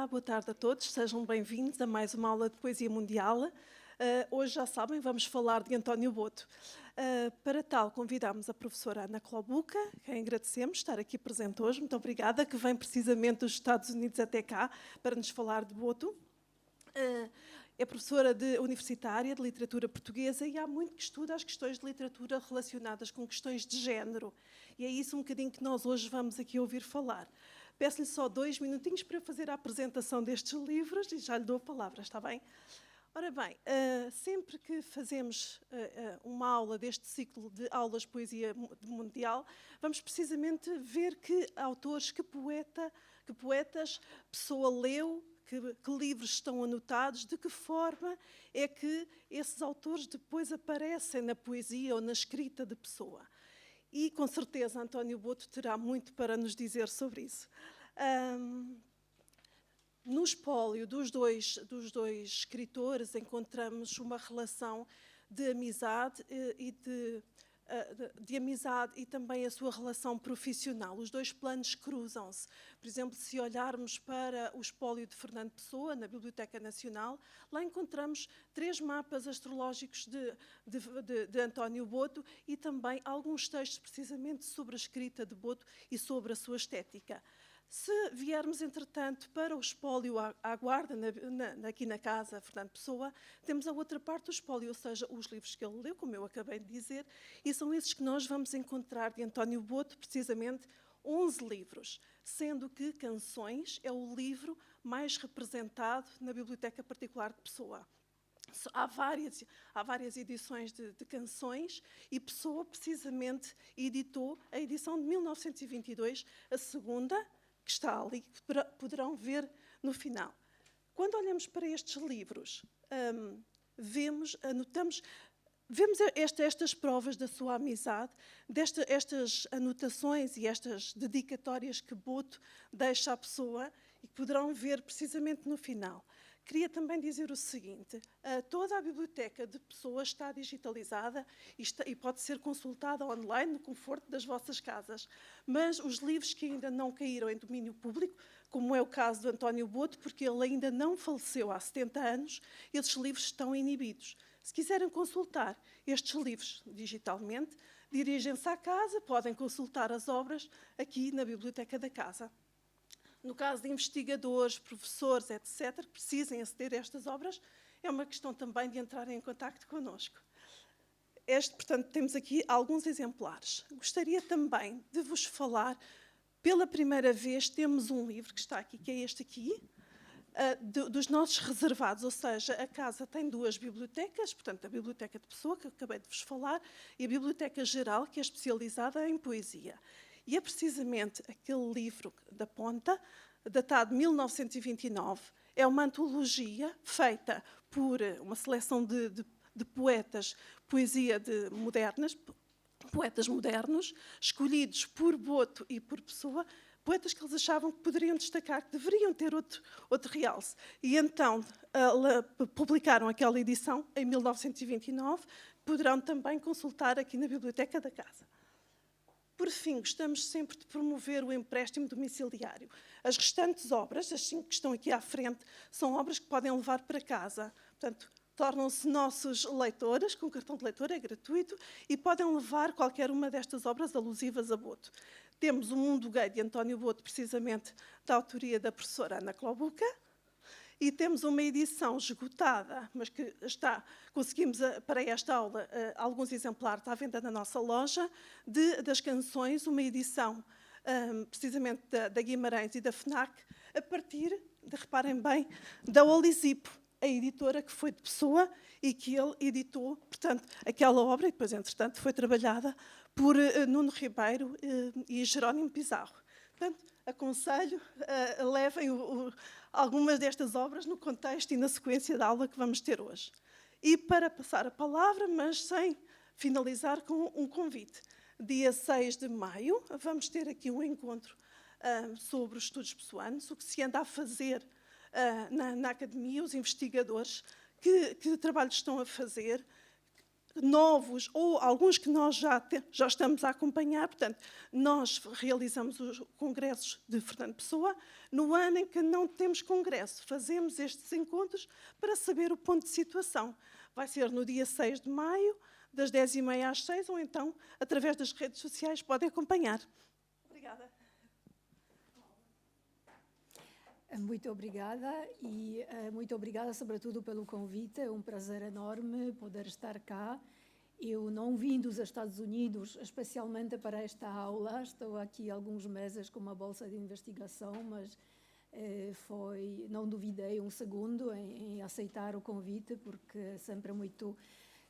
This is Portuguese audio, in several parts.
Olá, boa tarde a todos, sejam bem-vindos a mais uma aula de Poesia Mundial. Hoje, já sabem, vamos falar de António Boto. Para tal, convidamos a professora Ana Clobuca, a quem agradecemos estar aqui presente hoje. Muito obrigada, que vem precisamente dos Estados Unidos até cá para nos falar de Boto. É professora universitária de literatura portuguesa e há muito que estuda as questões de literatura relacionadas com questões de género. E é isso um bocadinho que nós hoje vamos aqui ouvir falar. Peço-lhe só 2 minutinhos para fazer a apresentação destes livros e já lhe dou a palavra, está bem? Ora bem, sempre que fazemos uma aula deste ciclo de aulas de poesia mundial, vamos precisamente ver que autores, que poetas, pessoa leu, que livros estão anotados, de que forma é que esses autores depois aparecem na poesia ou na escrita de pessoa. E, com certeza, António Boto terá muito para nos dizer sobre isso. No espólio dos dois escritores encontramos uma relação de amizade e também a sua relação profissional. Os dois planos cruzam-se. Por exemplo, se olharmos para o espólio de Fernando Pessoa, na Biblioteca Nacional, lá encontramos 3 mapas astrológicos de António Boto e também alguns textos precisamente sobre a escrita de Boto e sobre a sua estética. Se viermos, entretanto, para o espólio à guarda, aqui na casa, Fernando Pessoa, temos a outra parte do espólio, ou seja, os livros que ele leu, como eu acabei de dizer, e são esses que nós vamos encontrar de António Boto, precisamente 11 livros, sendo que Canções é o livro mais representado na Biblioteca Particular de Pessoa. Há várias edições de Canções e Pessoa, precisamente, editou a edição de 1922, a segunda, que está ali, que poderão ver no final. Quando olhamos para estes livros, vemos estas provas da sua amizade, estas anotações e estas dedicatórias que Boto deixa à pessoa e que poderão ver precisamente no final. Queria também dizer o seguinte, toda a biblioteca de Pessoa está digitalizada e pode ser consultada online no conforto das vossas casas, mas os livros que ainda não caíram em domínio público, como é o caso do António Boto, porque ele ainda não faleceu há 70 anos, esses livros estão inibidos. Se quiserem consultar estes livros digitalmente, dirigem-se à casa, podem consultar as obras aqui na biblioteca da casa. No caso de investigadores, professores, etc., que precisem aceder a estas obras, é uma questão também de entrarem em contacto connosco. Portanto, temos aqui alguns exemplares. Gostaria também de vos falar, pela primeira vez, temos um livro que está aqui, que é este aqui, dos nossos reservados, ou seja, a casa tem 2 bibliotecas, portanto, a Biblioteca de Pessoa, que eu acabei de vos falar, e a Biblioteca Geral, que é especializada em poesia. E é precisamente aquele livro da ponta, datado de 1929, é uma antologia feita por uma seleção de poetas, poetas modernos, escolhidos por Boto e por Pessoa, poetas que eles achavam que poderiam destacar, que deveriam ter outro realce. E então publicaram aquela edição em 1929, poderão também consultar aqui na Biblioteca da Casa. Por fim, gostamos sempre de promover o empréstimo domiciliário. As restantes obras, as 5 que estão aqui à frente, são obras que podem levar para casa. Portanto, tornam-se nossos leitores, com cartão de leitor, é gratuito, e podem levar qualquer uma destas obras alusivas a Boto. Temos o Mundo Gay de António Boto, precisamente da autoria da professora Ana Clobuca, e temos uma edição esgotada, mas que conseguimos para esta aula alguns exemplares à venda na nossa loja, das Canções, uma edição precisamente da Guimarães e da FNAC, a partir, reparem bem, da Olisipo, a editora que foi de Pessoa e que ele editou, portanto, aquela obra, e depois, entretanto, foi trabalhada por Nuno Ribeiro e Jerónimo Pizarro. Portanto, aconselho, levem algumas destas obras no contexto e na sequência da aula que vamos ter hoje. E para passar a palavra, mas sem finalizar com um convite. Dia 6 de maio, vamos ter aqui um encontro sobre os estudos pessoanos, o que se anda a fazer na academia, os investigadores, que trabalhos estão a fazer. novos ou alguns que nós já estamos a acompanhar. Portanto, nós realizamos os congressos de Fernando Pessoa. No ano em que não temos congresso, fazemos estes encontros para saber o ponto de situação. Vai ser no dia 6 de maio, das 10h30 às 6, ou então, através das redes sociais, podem acompanhar. Obrigada. Muito obrigada e muito obrigada, sobretudo, pelo convite. É um prazer enorme poder estar cá. Eu não vim dos Estados Unidos especialmente para esta aula. Estou aqui há alguns meses com uma bolsa de investigação, mas não duvidei um segundo em aceitar o convite, porque é sempre muito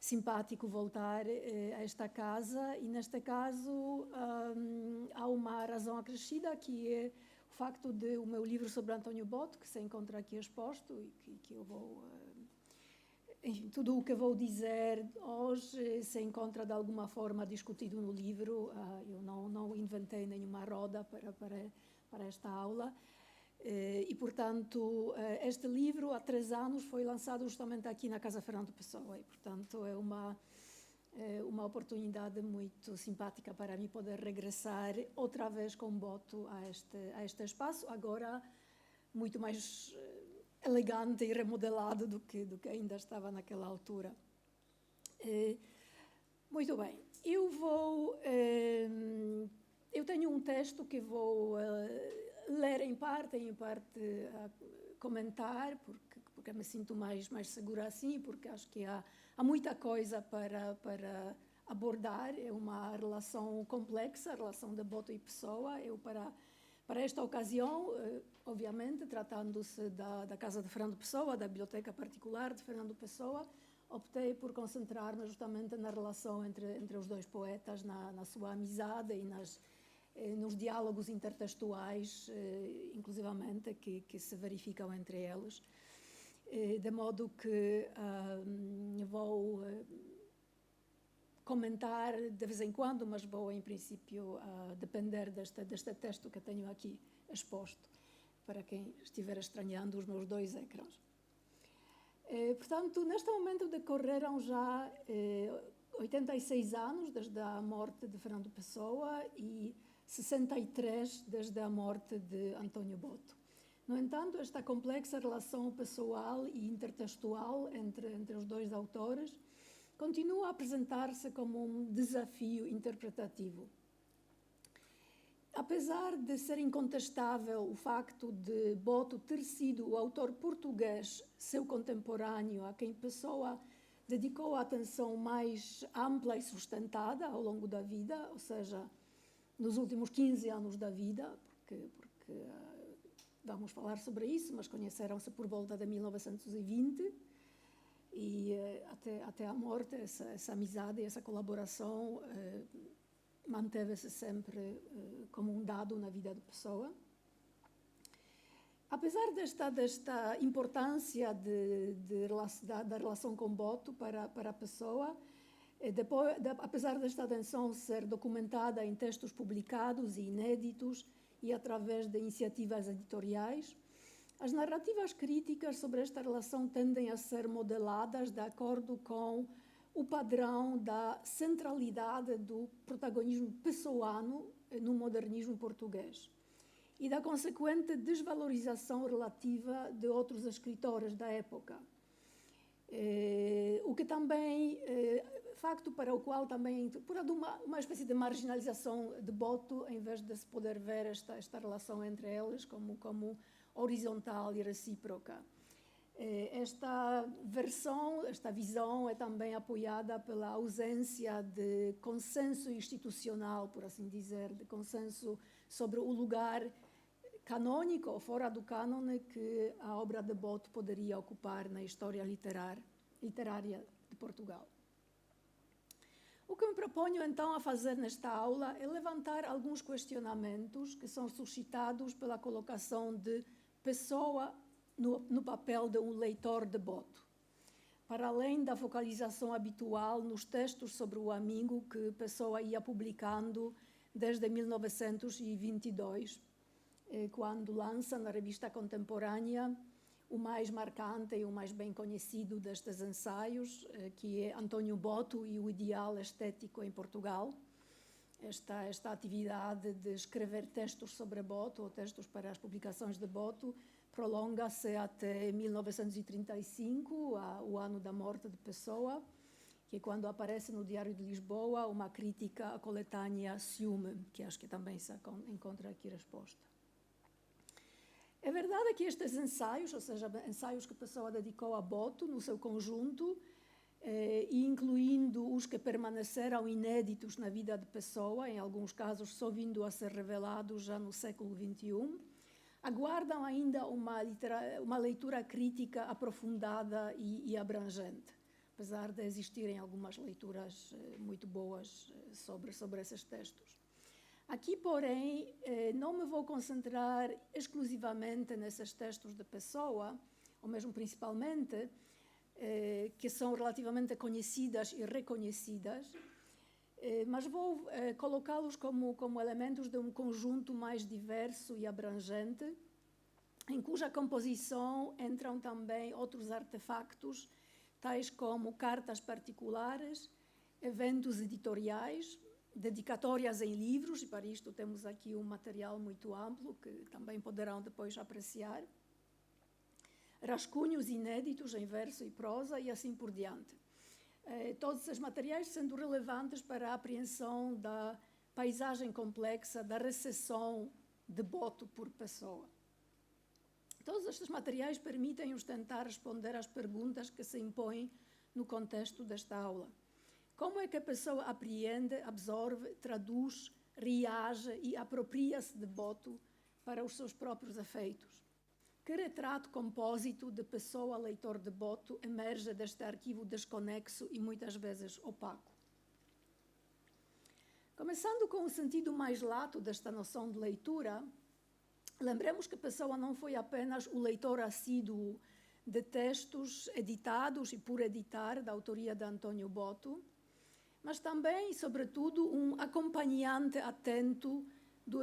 simpático voltar a esta casa. E, neste caso, há uma razão acrescida, que é o facto de o meu livro sobre António Boto, que se encontra aqui exposto e que eu vou... Enfim, tudo o que vou dizer hoje se encontra de alguma forma discutido no livro. Eu não inventei nenhuma roda para esta aula. E, portanto, este livro, há 3 anos, foi lançado justamente aqui na Casa Fernando Pessoa. E, portanto, é uma oportunidade muito simpática para mim poder regressar outra vez com Boto a este espaço, agora muito mais elegante e remodelado do que ainda estava naquela altura. Muito bem, eu tenho um texto que vou ler em parte comentar, porque me sinto mais segura assim, porque acho que há muita coisa para abordar. É uma relação complexa, a relação de Boto e Pessoa. Eu, para esta ocasião, obviamente, tratando-se da Casa de Fernando Pessoa, da Biblioteca Particular de Fernando Pessoa, optei por concentrar-me justamente na relação entre os dois poetas, na sua amizade e nos diálogos intertextuais, inclusivamente, que se verificam entre eles. De modo que vou comentar de vez em quando, mas vou, em princípio, depender deste texto que tenho aqui exposto, para quem estiver estranhando os meus 2 ecrãs. Portanto, neste momento decorreram já 86 anos desde a morte de Fernando Pessoa e 63 desde a morte de António Boto. No entanto, esta complexa relação pessoal e intertextual entre os 2 autores continua a apresentar-se como um desafio interpretativo. Apesar de ser incontestável o facto de Boto ter sido o autor português, seu contemporâneo, a quem Pessoa dedicou a atenção mais ampla e sustentada ao longo da vida, ou seja, nos últimos 15 anos da vida, porque vamos falar sobre isso, mas conheceram-se por volta de 1920 e até a morte essa amizade e essa colaboração manteve-se sempre como um dado na vida de Pessoa. Apesar desta importância da relação com Boto para a Pessoa, apesar desta atenção ser documentada em textos publicados e inéditos e através de iniciativas editoriais, as narrativas críticas sobre esta relação tendem a ser modeladas de acordo com o padrão da centralidade do protagonismo pessoano no modernismo português e da consequente desvalorização relativa de outros escritores da época. O que também, facto para o qual também, por uma espécie de marginalização de Boto, em vez de se poder ver esta relação entre eles como horizontal e recíproca. Esta visão é também apoiada pela ausência de consenso institucional, por assim dizer, de consenso sobre o lugar canônico ou fora do cânone que a obra de Boto poderia ocupar na história literária de Portugal. O que me proponho então a fazer nesta aula é levantar alguns questionamentos que são suscitados pela colocação de Pessoa no papel de um leitor de Boto, para além da focalização habitual nos textos sobre o amigo que Pessoa ia publicando desde 1922, quando lança na revista Contemporânea o mais marcante e o mais bem conhecido destes ensaios, que é António Boto e o ideal estético em Portugal. Esta atividade de escrever textos sobre Boto, ou textos para as publicações de Boto, prolonga-se até 1935, o ano da morte de Pessoa, que é quando aparece no Diário de Lisboa uma crítica à coletânea Ciúme, que acho que também se encontra aqui resposta. É verdade que estes ensaios, ou seja, ensaios que Pessoa dedicou a Boto no seu conjunto, e incluindo os que permaneceram inéditos na vida de Pessoa, em alguns casos só vindo a ser revelados já no século XXI, aguardam ainda uma leitura crítica aprofundada e abrangente, apesar de existirem algumas leituras muito boas sobre esses textos. Aqui, porém, não me vou concentrar exclusivamente nesses textos de Pessoa, ou mesmo principalmente, que são relativamente conhecidas e reconhecidas, mas vou colocá-los como elementos de um conjunto mais diverso e abrangente, em cuja composição entram também outros artefactos, tais como cartas particulares, eventos editoriais, dedicatórias em livros, e para isto temos aqui um material muito amplo que também poderão depois apreciar, rascunhos inéditos em verso e prosa e assim por diante. Todos esses materiais sendo relevantes para a apreensão da paisagem complexa da recepção de Boto por Pessoa. Todos estes materiais permitem-nos tentar responder às perguntas que se impõem no contexto desta aula. Como é que a pessoa apreende, absorve, traduz, reage e apropria-se de Boto para os seus próprios efeitos? Que retrato compósito de pessoa leitor de Boto emerge deste arquivo desconexo e muitas vezes opaco? Começando com o sentido mais lato desta noção de leitura, lembremos que Pessoa não foi apenas o leitor assíduo de textos editados e por editar, da autoria de António Boto, mas também, e sobretudo, um acompanhante atento do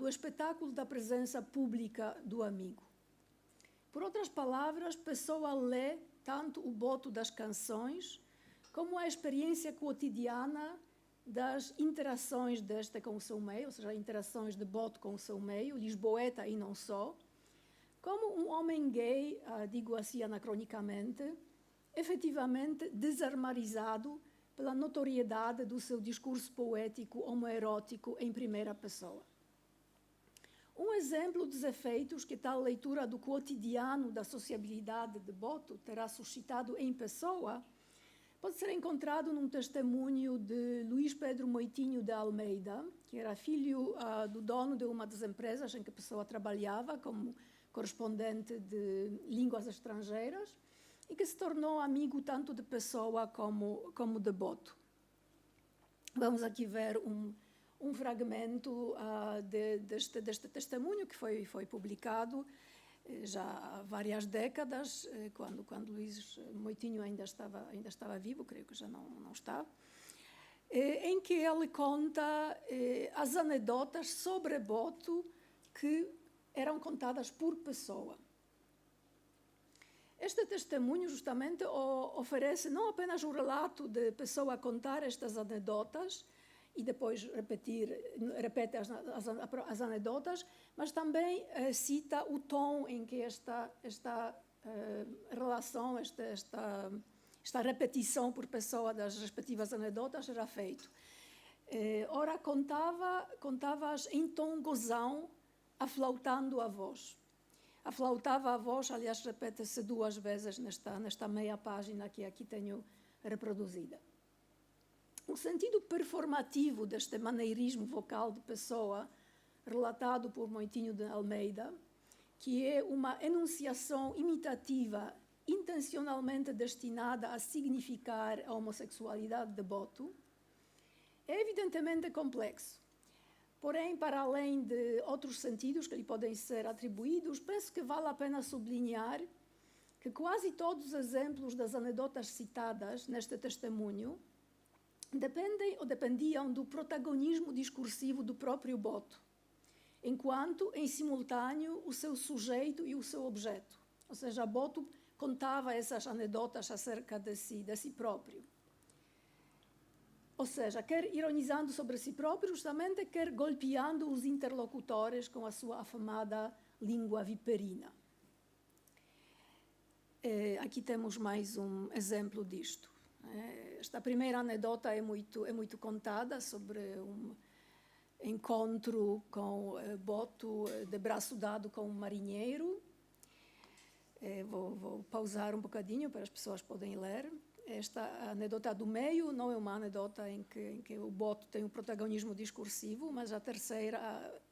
espetáculo da presença pública do amigo. Por outras palavras, Pessoa lê tanto o Boto das canções, como a experiência cotidiana das interações desta com o seu meio, ou seja, interações de Boto com o seu meio, lisboeta e não só, como um homem gay, digo assim anacronicamente, efetivamente desarmarizado pela notoriedade do seu discurso poético homoerótico em primeira pessoa. Um exemplo dos efeitos que tal leitura do cotidiano da sociabilidade de Boto terá suscitado em Pessoa pode ser encontrado num testemunho de Luís Pedro Moitinho de Almeida, que era filho do dono de uma das empresas em que Pessoa trabalhava como correspondente de línguas estrangeiras e que se tornou amigo tanto de Pessoa como de Boto. Vamos aqui ver um fragmento deste testemunho que foi publicado já há várias décadas, quando Luís Moitinho ainda estava vivo, creio que já não está, em que ele conta as anedotas sobre Boto que eram contadas por Pessoa. Este testemunho justamente oferece não apenas o relato de Pessoa a contar estas anedotas e depois repete as anedotas, mas também cita o tom em que esta relação, esta repetição por Pessoa das respectivas anedotas era feito. Ora, contava-as em tom gozão, aflautando a voz. Aflautava a voz, aliás, repete-se 2 vezes nesta meia página que aqui tenho reproduzida. O sentido performativo deste maneirismo vocal de Pessoa, relatado por Moitinho de Almeida, que é uma enunciação imitativa intencionalmente destinada a significar a homossexualidade de Boto, é evidentemente complexo. Porém, para além de outros sentidos que lhe podem ser atribuídos, penso que vale a pena sublinhar que quase todos os exemplos das anedotas citadas neste testemunho dependiam do protagonismo discursivo do próprio Boto, enquanto, em simultâneo, o seu sujeito e o seu objeto. Ou seja, Boto contava essas anedotas acerca de si próprio. Ou seja, quer ironizando sobre si próprio, justamente, quer golpeando os interlocutores com a sua afamada língua viperina. Aqui temos mais um exemplo disto. Esta primeira anedota é muito contada sobre um encontro com Boto de braço dado com um marinheiro. Vou pausar um bocadinho para as pessoas poderem ler. Esta anedota do meio não é uma anedota em que o Boto tem um protagonismo discursivo, mas a terceira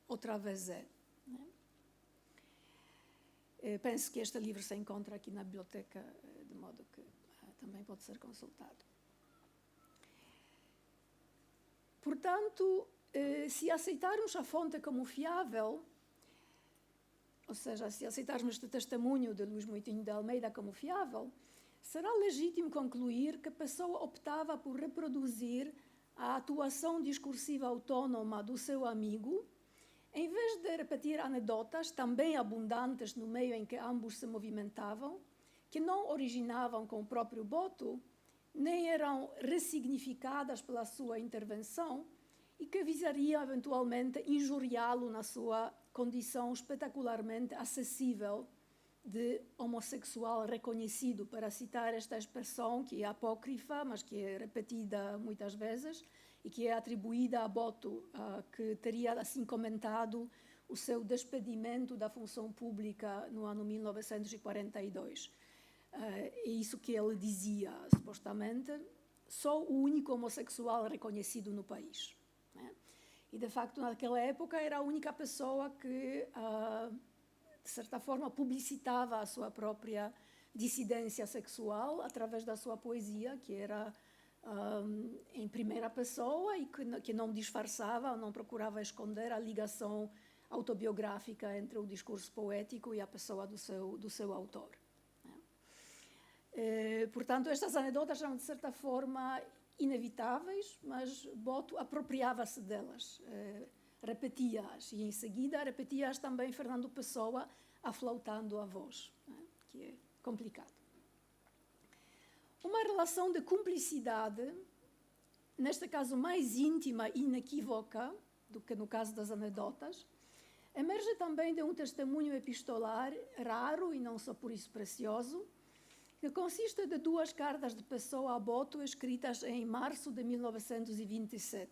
outra vez é. Penso que este livro se encontra aqui na biblioteca, de modo que também pode ser consultado. Portanto, se aceitarmos a fonte como fiável, ou seja, se aceitarmos este testemunho de Luís Moutinho de Almeida como fiável, será legítimo concluir que a pessoa optava por reproduzir a atuação discursiva autônoma do seu amigo, em vez de repetir anedotas também abundantes no meio em que ambos se movimentavam, que não originavam com o próprio Boto, nem eram ressignificadas pela sua intervenção e que visariam eventualmente injuriá-lo na sua condição espetacularmente acessível de homossexual reconhecido, para citar esta expressão que é apócrifa, mas que é repetida muitas vezes e que é atribuída a Boto, que teria assim comentado o seu despedimento da função pública no ano 1942. É isso que ele dizia, supostamente: sou o único homossexual reconhecido no país. E, de facto, naquela época era a única pessoa que, de certa forma, publicitava a sua própria dissidência sexual através da sua poesia, que era em primeira pessoa e que não disfarçava, não procurava esconder a ligação autobiográfica entre o discurso poético e a pessoa do seu autor. Portanto, estas anedotas eram, de certa forma, inevitáveis, mas Boto apropriava-se delas, repetia-as, e em seguida repetia-as também Fernando Pessoa, aflautando a voz, que é complicado. Uma relação de cumplicidade, neste caso mais íntima e inequívoca do que no caso das anedotas, emerge também de um testemunho epistolar raro e não só por isso precioso, que consiste de 2 cartas de Pessoa a Boto escritas em março de 1927.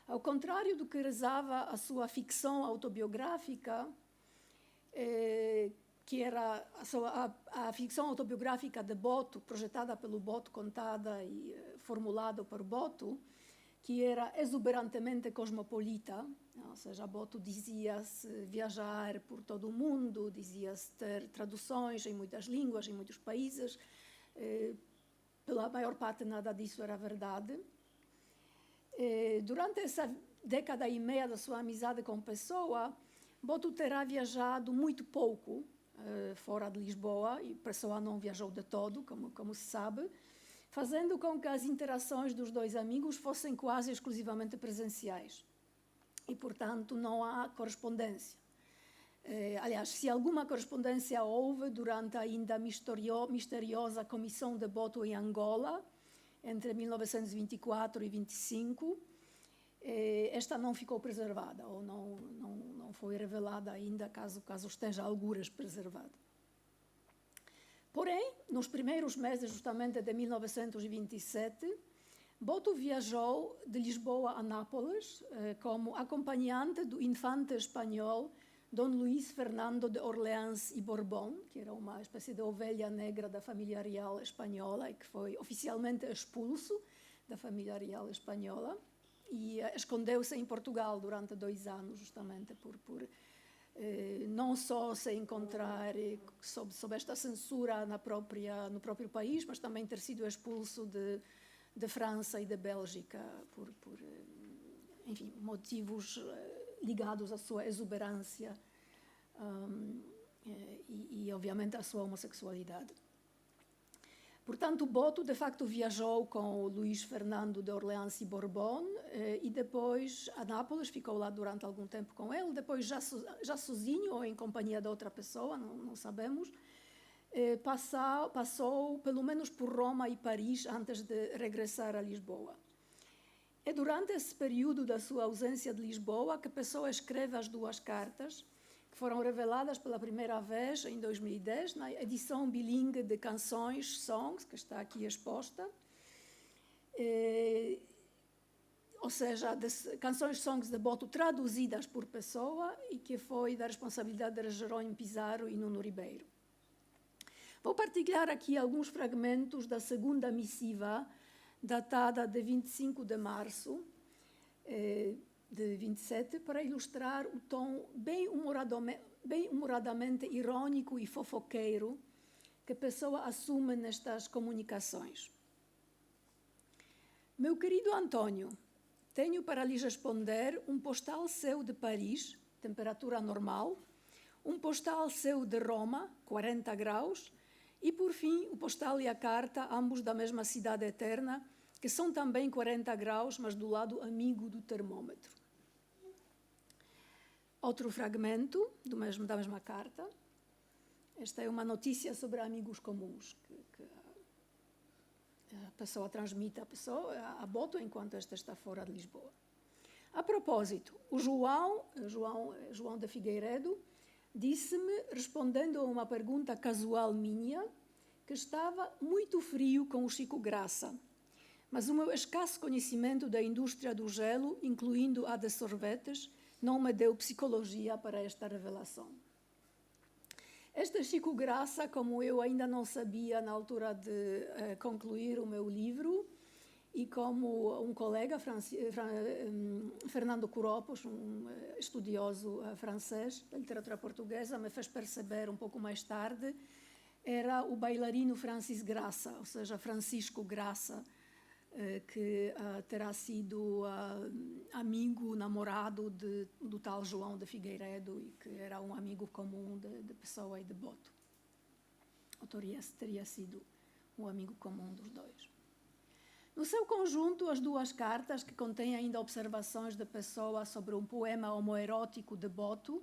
Ao contrário do que rezava a sua ficção autobiográfica, que era a ficção autobiográfica de Boto, projetada pelo Boto, contada e formulada por Boto, que era exuberantemente cosmopolita, ou seja, Boto dizia-se viajar por todo o mundo, dizia-se ter traduções em muitas línguas, em muitos países. Pela maior parte nada disso era verdade. Durante essa década e meia da sua amizade com Pessoa, Boto terá viajado muito pouco fora de Lisboa, e Pessoa não viajou de todo, como se sabe, fazendo com que as interações dos 2 amigos fossem quase exclusivamente presenciais. E, portanto, não há correspondência. Aliás, se alguma correspondência houve durante a ainda misteriosa comissão de Boto em Angola, entre 1924 e 25, esta não ficou preservada, ou não foi revelada ainda, caso esteja algures preservada. Porém, nos primeiros meses justamente de 1927, Boto viajou de Lisboa a Nápoles como acompanhante do infante espanhol Dom Luís Fernando de Orleans e Borbón, que era uma espécie de ovelha negra da família real espanhola e que foi oficialmente expulso da família real espanhola e escondeu-se em Portugal durante 2 anos, justamente por não só se encontrar sob esta censura no próprio país, mas também ter sido expulso de França e de Bélgica por enfim, motivos ligados à sua exuberância e obviamente, à sua homossexualidade. Portanto, Boto, de facto, viajou com o Luís Fernando de Orleans e Bourbon e depois a Nápoles, ficou lá durante algum tempo com ele, depois já sozinho ou em companhia de outra pessoa, não sabemos, passou pelo menos por Roma e Paris antes de regressar a Lisboa. É durante esse período da sua ausência de Lisboa que Pessoa escreve as duas cartas, que foram reveladas pela primeira vez em 2010, na edição bilingue de Canções, Songs, que está aqui exposta. Ou seja, Canções, Songs de Boto traduzidas por Pessoa e que foi da responsabilidade de Jerónimo Pizarro e Nuno Ribeiro. Vou partilhar aqui alguns fragmentos da segunda missiva, datada de 25 de março de 27, para ilustrar o tom bem humoradamente irônico e fofoqueiro que a Pessoa assume nestas comunicações. Meu querido Antônio, tenho para lhes responder um postal seu de Paris, temperatura normal, um postal seu de Roma, 40 graus, e, por fim, o postal e a carta, ambos da mesma cidade eterna, que são também 40 graus, mas do lado amigo do termômetro. Outro fragmento da mesma carta. Esta é uma notícia sobre amigos comuns que a Pessoa transmite a Boto enquanto esta está fora de Lisboa. A propósito, o João de Figueiredo, disse-me, respondendo a uma pergunta casual minha, que estava muito frio com o Chico Graça, mas o meu escasso conhecimento da indústria do gelo, incluindo a de sorvetes, não me deu psicologia para esta revelação. Este Chico Graça, como eu ainda não sabia na altura de concluir o meu livro, e como um colega, Fernando Curopos, um estudioso francês da literatura portuguesa, me fez perceber um pouco mais tarde, era o bailarino Francis Graça, ou seja, Francisco Graça, que terá sido amigo, namorado do tal João de Figueiredo e que era um amigo comum de Pessoa e de Boto. Ou teria sido um amigo comum dos dois. No seu conjunto, as duas cartas, que contêm ainda observações de Pessoa sobre um poema homoerótico de Boto,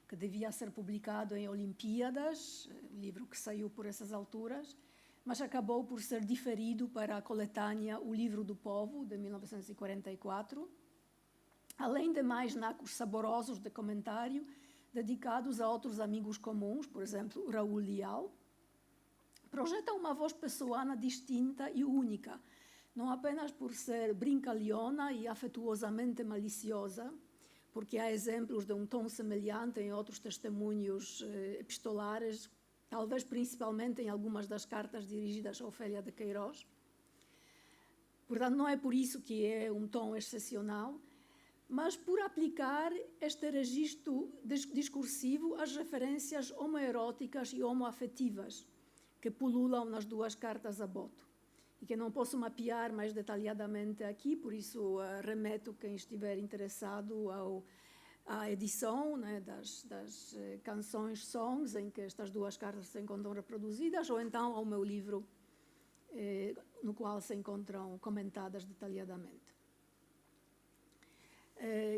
que devia ser publicado em Olimpíadas, livro que saiu por essas alturas, mas acabou por ser diferido para a coletânea O Livro do Povo, de 1944, além de mais nacos saborosos de comentário dedicados a outros amigos comuns, por exemplo, Raul Leal, projeta uma voz pessoana distinta e única, não apenas por ser brincalhona e afetuosamente maliciosa, porque há exemplos de um tom semelhante em outros testemunhos epistolares, talvez principalmente em algumas das cartas dirigidas a Ofélia de Queiroz. Portanto, não é por isso que é um tom excepcional, mas por aplicar este registro discursivo às referências homoeróticas e homoafetivas que pululam nas duas cartas a Boto, e que não posso mapear mais detalhadamente aqui, por isso remeto quem estiver interessado à edição, né, das canções, songs, em que estas duas cartas se encontram reproduzidas, ou então ao meu livro, no qual se encontram comentadas detalhadamente.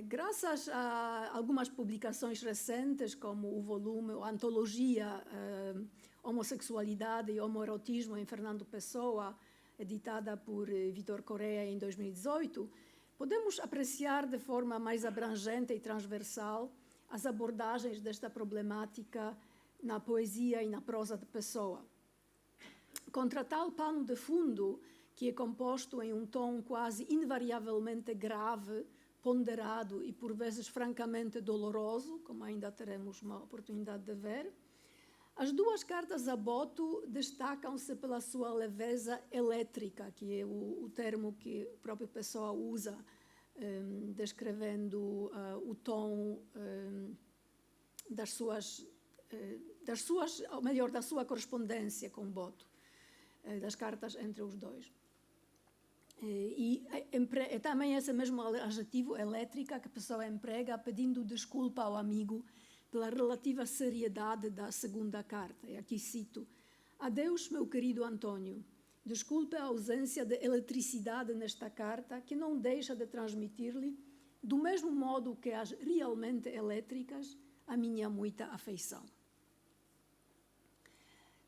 Graças a algumas publicações recentes, como o volume, a antologia Homossexualidade e Homoerotismo em Fernando Pessoa, editada por Vitor Correa em 2018, podemos apreciar de forma mais abrangente e transversal as abordagens desta problemática na poesia e na prosa de Pessoa. Contra tal pano de fundo, que é composto em um tom quase invariavelmente grave, ponderado e por vezes francamente doloroso, como ainda teremos uma oportunidade de ver, as duas cartas a Boto destacam-se pela sua leveza elétrica, que é o termo que o próprio Pessoa usa, descrevendo o tom da sua correspondência com Boto, das cartas entre os dois. E é também esse mesmo adjetivo, elétrica, que a Pessoa emprega pedindo desculpa ao amigo pela relativa seriedade da segunda carta. E aqui cito: Adeus, meu querido Antônio. Desculpe a ausência de eletricidade nesta carta, que não deixa de transmitir-lhe, do mesmo modo que as realmente elétricas, a minha muita afeição.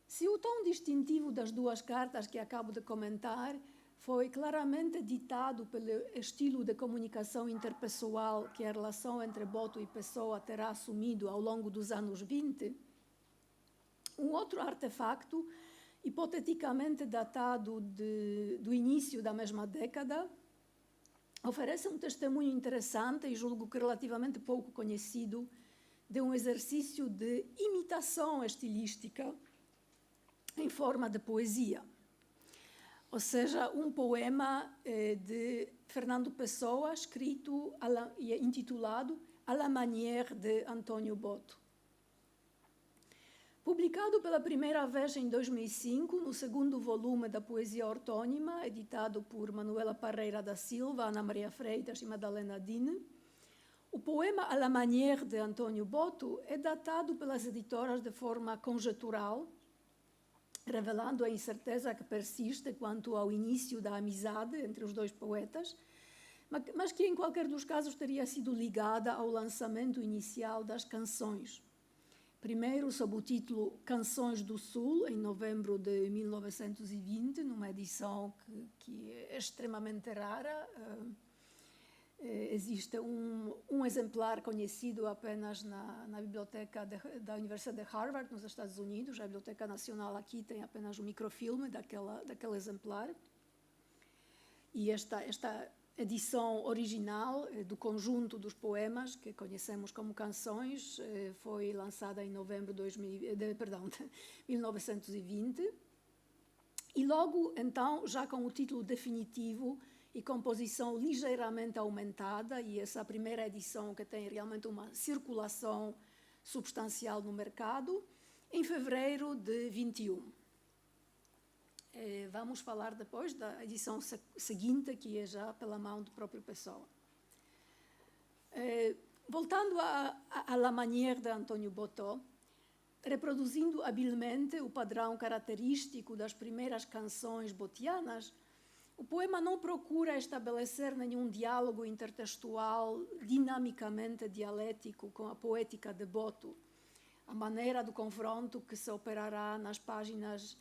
Se o tom distintivo das duas cartas que acabo de comentar foi claramente ditado pelo estilo de comunicação interpessoal que a relação entre Boto e Pessoa terá assumido ao longo dos anos 20, um outro artefacto, hipoteticamente datado do início da mesma década, oferece um testemunho interessante e julgo que relativamente pouco conhecido de um exercício de imitação estilística em forma de poesia. Ou seja, um poema de Fernando Pessoa, escrito e intitulado À la manière de Antônio Boto. Publicado pela primeira vez em 2005, no segundo volume da Poesia Ortônima, editado por Manuela Parreira da Silva, Ana Maria Freitas e Madalena Dine, o poema À la manière de Antônio Boto é datado pelas editoras de forma conjetural, revelando a incerteza que persiste quanto ao início da amizade entre os dois poetas, mas que em qualquer dos casos teria sido ligada ao lançamento inicial das canções. Primeiro sob o título Canções do Sul, em novembro de 1920, numa edição que é extremamente rara. Existe um exemplar conhecido apenas na biblioteca da Universidade de Harvard, nos Estados Unidos. A Biblioteca Nacional aqui tem apenas um microfilme daquele exemplar. E esta edição original do conjunto dos poemas, que conhecemos como canções, foi lançada em novembro de 1920. E logo, então, já com o título definitivo e composição ligeiramente aumentada, e essa primeira edição que tem realmente uma circulação substancial no mercado, em fevereiro de 21. Vamos falar depois da edição seguinte, que é já pela mão do próprio Pessoa. Voltando à la manière de Antônio Boto, reproduzindo habilmente o padrão característico das primeiras canções botianas, o poema não procura estabelecer nenhum diálogo intertextual dinamicamente dialético com a poética de Boto, a maneira do confronto que se operará nas páginas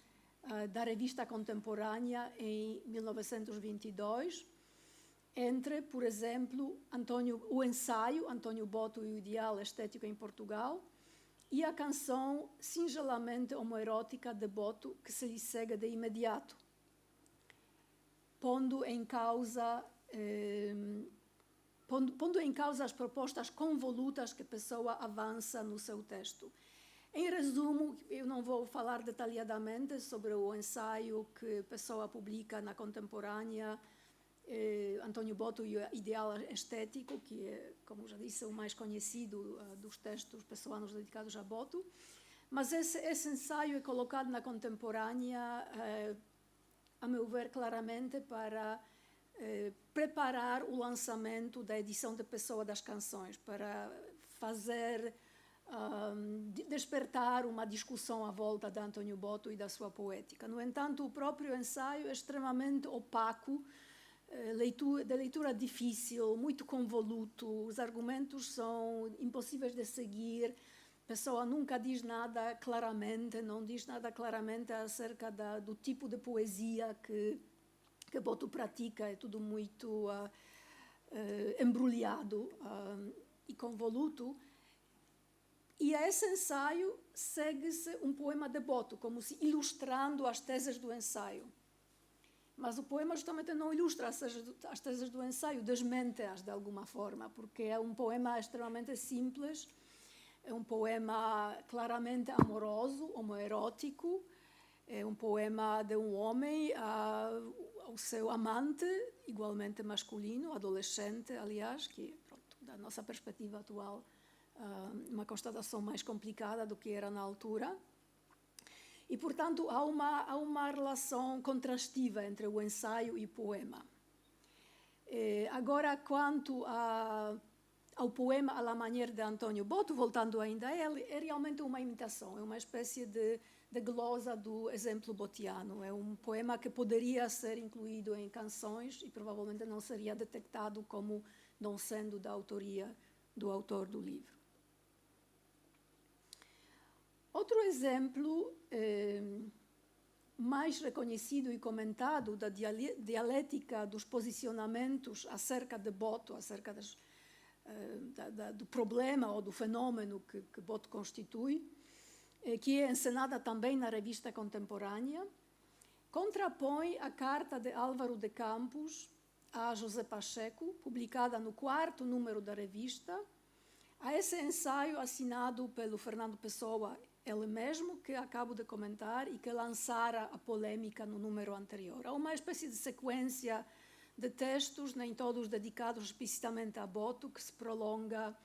da revista contemporânea em 1922, entre, por exemplo, o ensaio Antônio Boto e o ideal estético em Portugal e a canção singelamente homoerótica de Boto, que se lhe segue de imediato, pondo em causa as propostas convolutas que Pessoa avança no seu texto. Em resumo, eu não vou falar detalhadamente sobre o ensaio que Pessoa publica na Contemporânea, Antônio Boto e o ideal estético, que é, como já disse, o mais conhecido dos textos pessoanos dedicados a Boto, mas esse ensaio é colocado na Contemporânea, a meu ver, claramente para preparar o lançamento da edição de Pessoa das Canções, para fazer despertar uma discussão à volta de Antônio Boto e da sua poética. No entanto, o próprio ensaio é extremamente opaco, de leitura difícil, muito convoluto, os argumentos são impossíveis de seguir, Pessoa nunca diz nada claramente, não diz nada claramente acerca do tipo de poesia que Boto pratica, é tudo muito embrulhado e convoluto. E a esse ensaio segue-se um poema de Boto, como se ilustrando as teses do ensaio. Mas o poema justamente não ilustra as teses do ensaio, desmente-as de alguma forma, porque é um poema extremamente simples, é um poema claramente amoroso, homoerótico, é um poema de um homem ao seu amante, igualmente masculino, adolescente, aliás, que, pronto, da nossa perspectiva atual, uma constatação mais complicada do que era na altura. E, portanto, há uma relação contrastiva entre o ensaio e o poema. Agora, quanto ao poema À la manière de Antônio Boto, voltando ainda a ele, é realmente uma imitação, é uma espécie de de glosa do exemplo botiano. É um poema que poderia ser incluído em canções e provavelmente não seria detectado como não sendo da autoria do autor do livro. Outro exemplo mais reconhecido e comentado da dialética dos posicionamentos acerca de Boto, acerca do problema ou do fenômeno que Boto constitui, que é encenada também na revista contemporânea, contrapõe a carta de Álvaro de Campos a José Pacheco, publicada no 4º número da revista, a esse ensaio assinado pelo Fernando Pessoa, ele mesmo, que acabo de comentar, e que lançara a polêmica no número anterior. Há uma espécie de sequência de textos, nem todos dedicados explicitamente a Boto, que se prolonga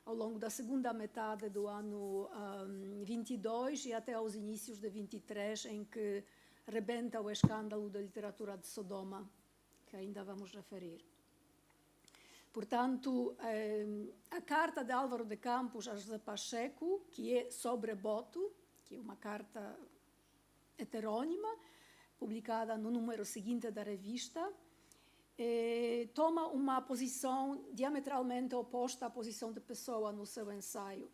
ao longo da segunda metade do ano 22 e até aos inícios de 23, em que rebenta o escândalo da literatura de Sodoma, que ainda vamos referir. Portanto, a carta de Álvaro de Campos a José Pacheco, que é sobre Boto, que é uma carta heterônima, publicada no número seguinte da revista, toma uma posição diametralmente oposta à posição de Pessoa no seu ensaio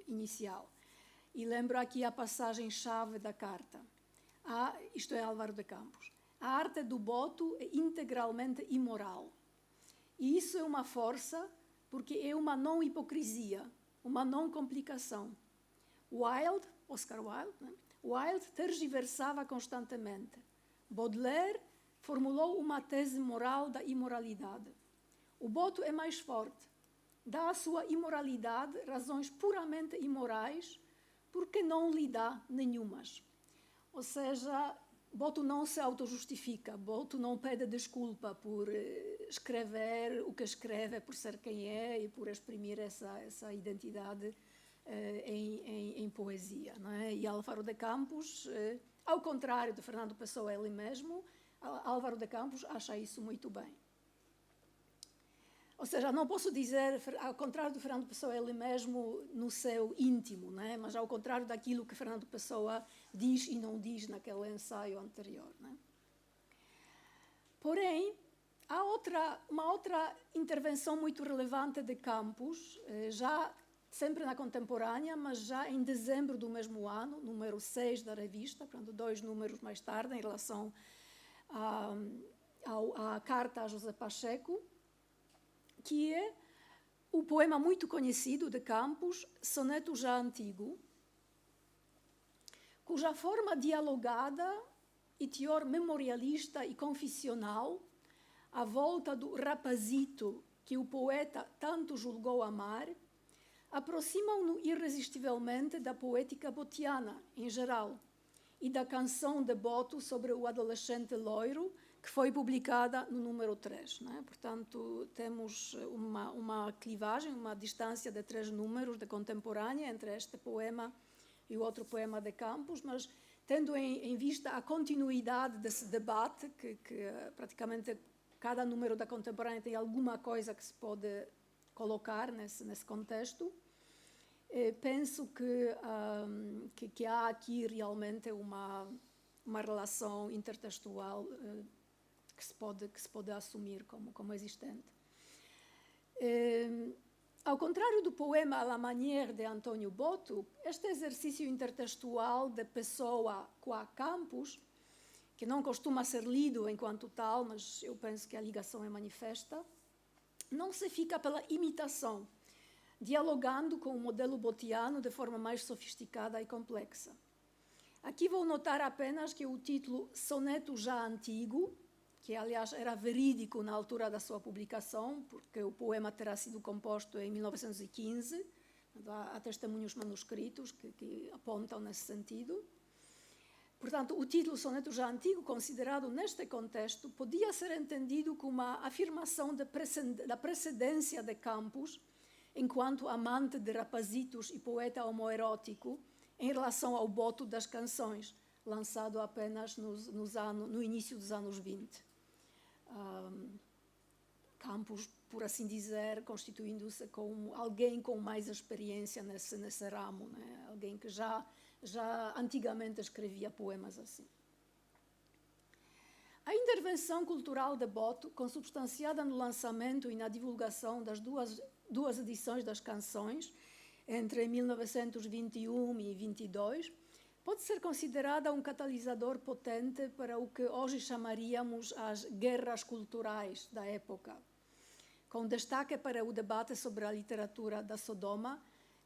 inicial. E lembro aqui a passagem-chave da carta. Isto é Álvaro de Campos. A arte do Boto é integralmente imoral. E isso é uma força porque é uma não-hipocrisia, uma não-complicação. Oscar Wilde, né? Wilde tergiversava constantemente. Baudelaire formulou uma tese moral da imoralidade. O Boto é mais forte. Dá à sua imoralidade razões puramente imorais porque não lhe dá nenhumas. Ou seja, Boto não se autojustifica, Boto não pede desculpa por escrever o que escreve, por ser quem é e por exprimir essa identidade em poesia. Não é? E Álvaro de Campos, ao contrário de Fernando Pessoa ele mesmo, Álvaro de Campos acha isso muito bem. Ou seja, não posso dizer, ao contrário de Fernando Pessoa ele mesmo no seu íntimo, né? Mas ao contrário daquilo que Fernando Pessoa diz e não diz naquele ensaio anterior. Né? Porém, há uma outra intervenção muito relevante de Campos, já sempre na contemporânea, mas já em dezembro do mesmo ano, número 6 da revista, portanto 2 números mais tarde, em relação à carta a José Pacheco, que é o poema muito conhecido de Campos, Soneto Já Antigo, cuja forma dialogada e teor memorialista e confissional, à volta do rapazito que o poeta tanto julgou amar, aproximam-no irresistivelmente da poética botiana, em geral, e da canção de Boto sobre o adolescente loiro, que foi publicada no número 3. Né? Portanto, temos uma clivagem, uma distância de 3 números de contemporânea entre este poema e o outro poema de Campos, mas tendo em vista a continuidade desse debate, que praticamente cada número da contemporânea tem alguma coisa que se pode colocar nesse contexto, penso que há aqui realmente uma relação intertextual que se pode assumir como existente. Ao contrário do poema à la manière de Antônio Boto, este exercício intertextual de Pessoa com a Campos, que não costuma ser lido enquanto tal, mas eu penso que a ligação é manifesta, não se fica pela imitação, dialogando com o modelo botiano de forma mais sofisticada e complexa. Aqui vou notar apenas que o título Soneto Já Antigo, que aliás era verídico na altura da sua publicação, porque o poema terá sido composto em 1915, há testemunhos manuscritos que apontam nesse sentido. Portanto, o título Soneto Já Antigo, considerado neste contexto, podia ser entendido como uma afirmação da precedência de Campos enquanto amante de rapazitos e poeta homoerótico em relação ao Boto das canções, lançado apenas no início dos anos 20. Campos, por assim dizer, constituindo-se como alguém com mais experiência nesse ramo, né? Alguém que já já antigamente escrevia poemas assim. A intervenção cultural de Boto, consubstanciada no lançamento e na divulgação das duas edições das canções, entre 1921 e 22, pode ser considerada um catalisador potente para o que hoje chamaríamos as guerras culturais da época, com destaque para o debate sobre a literatura da Sodoma,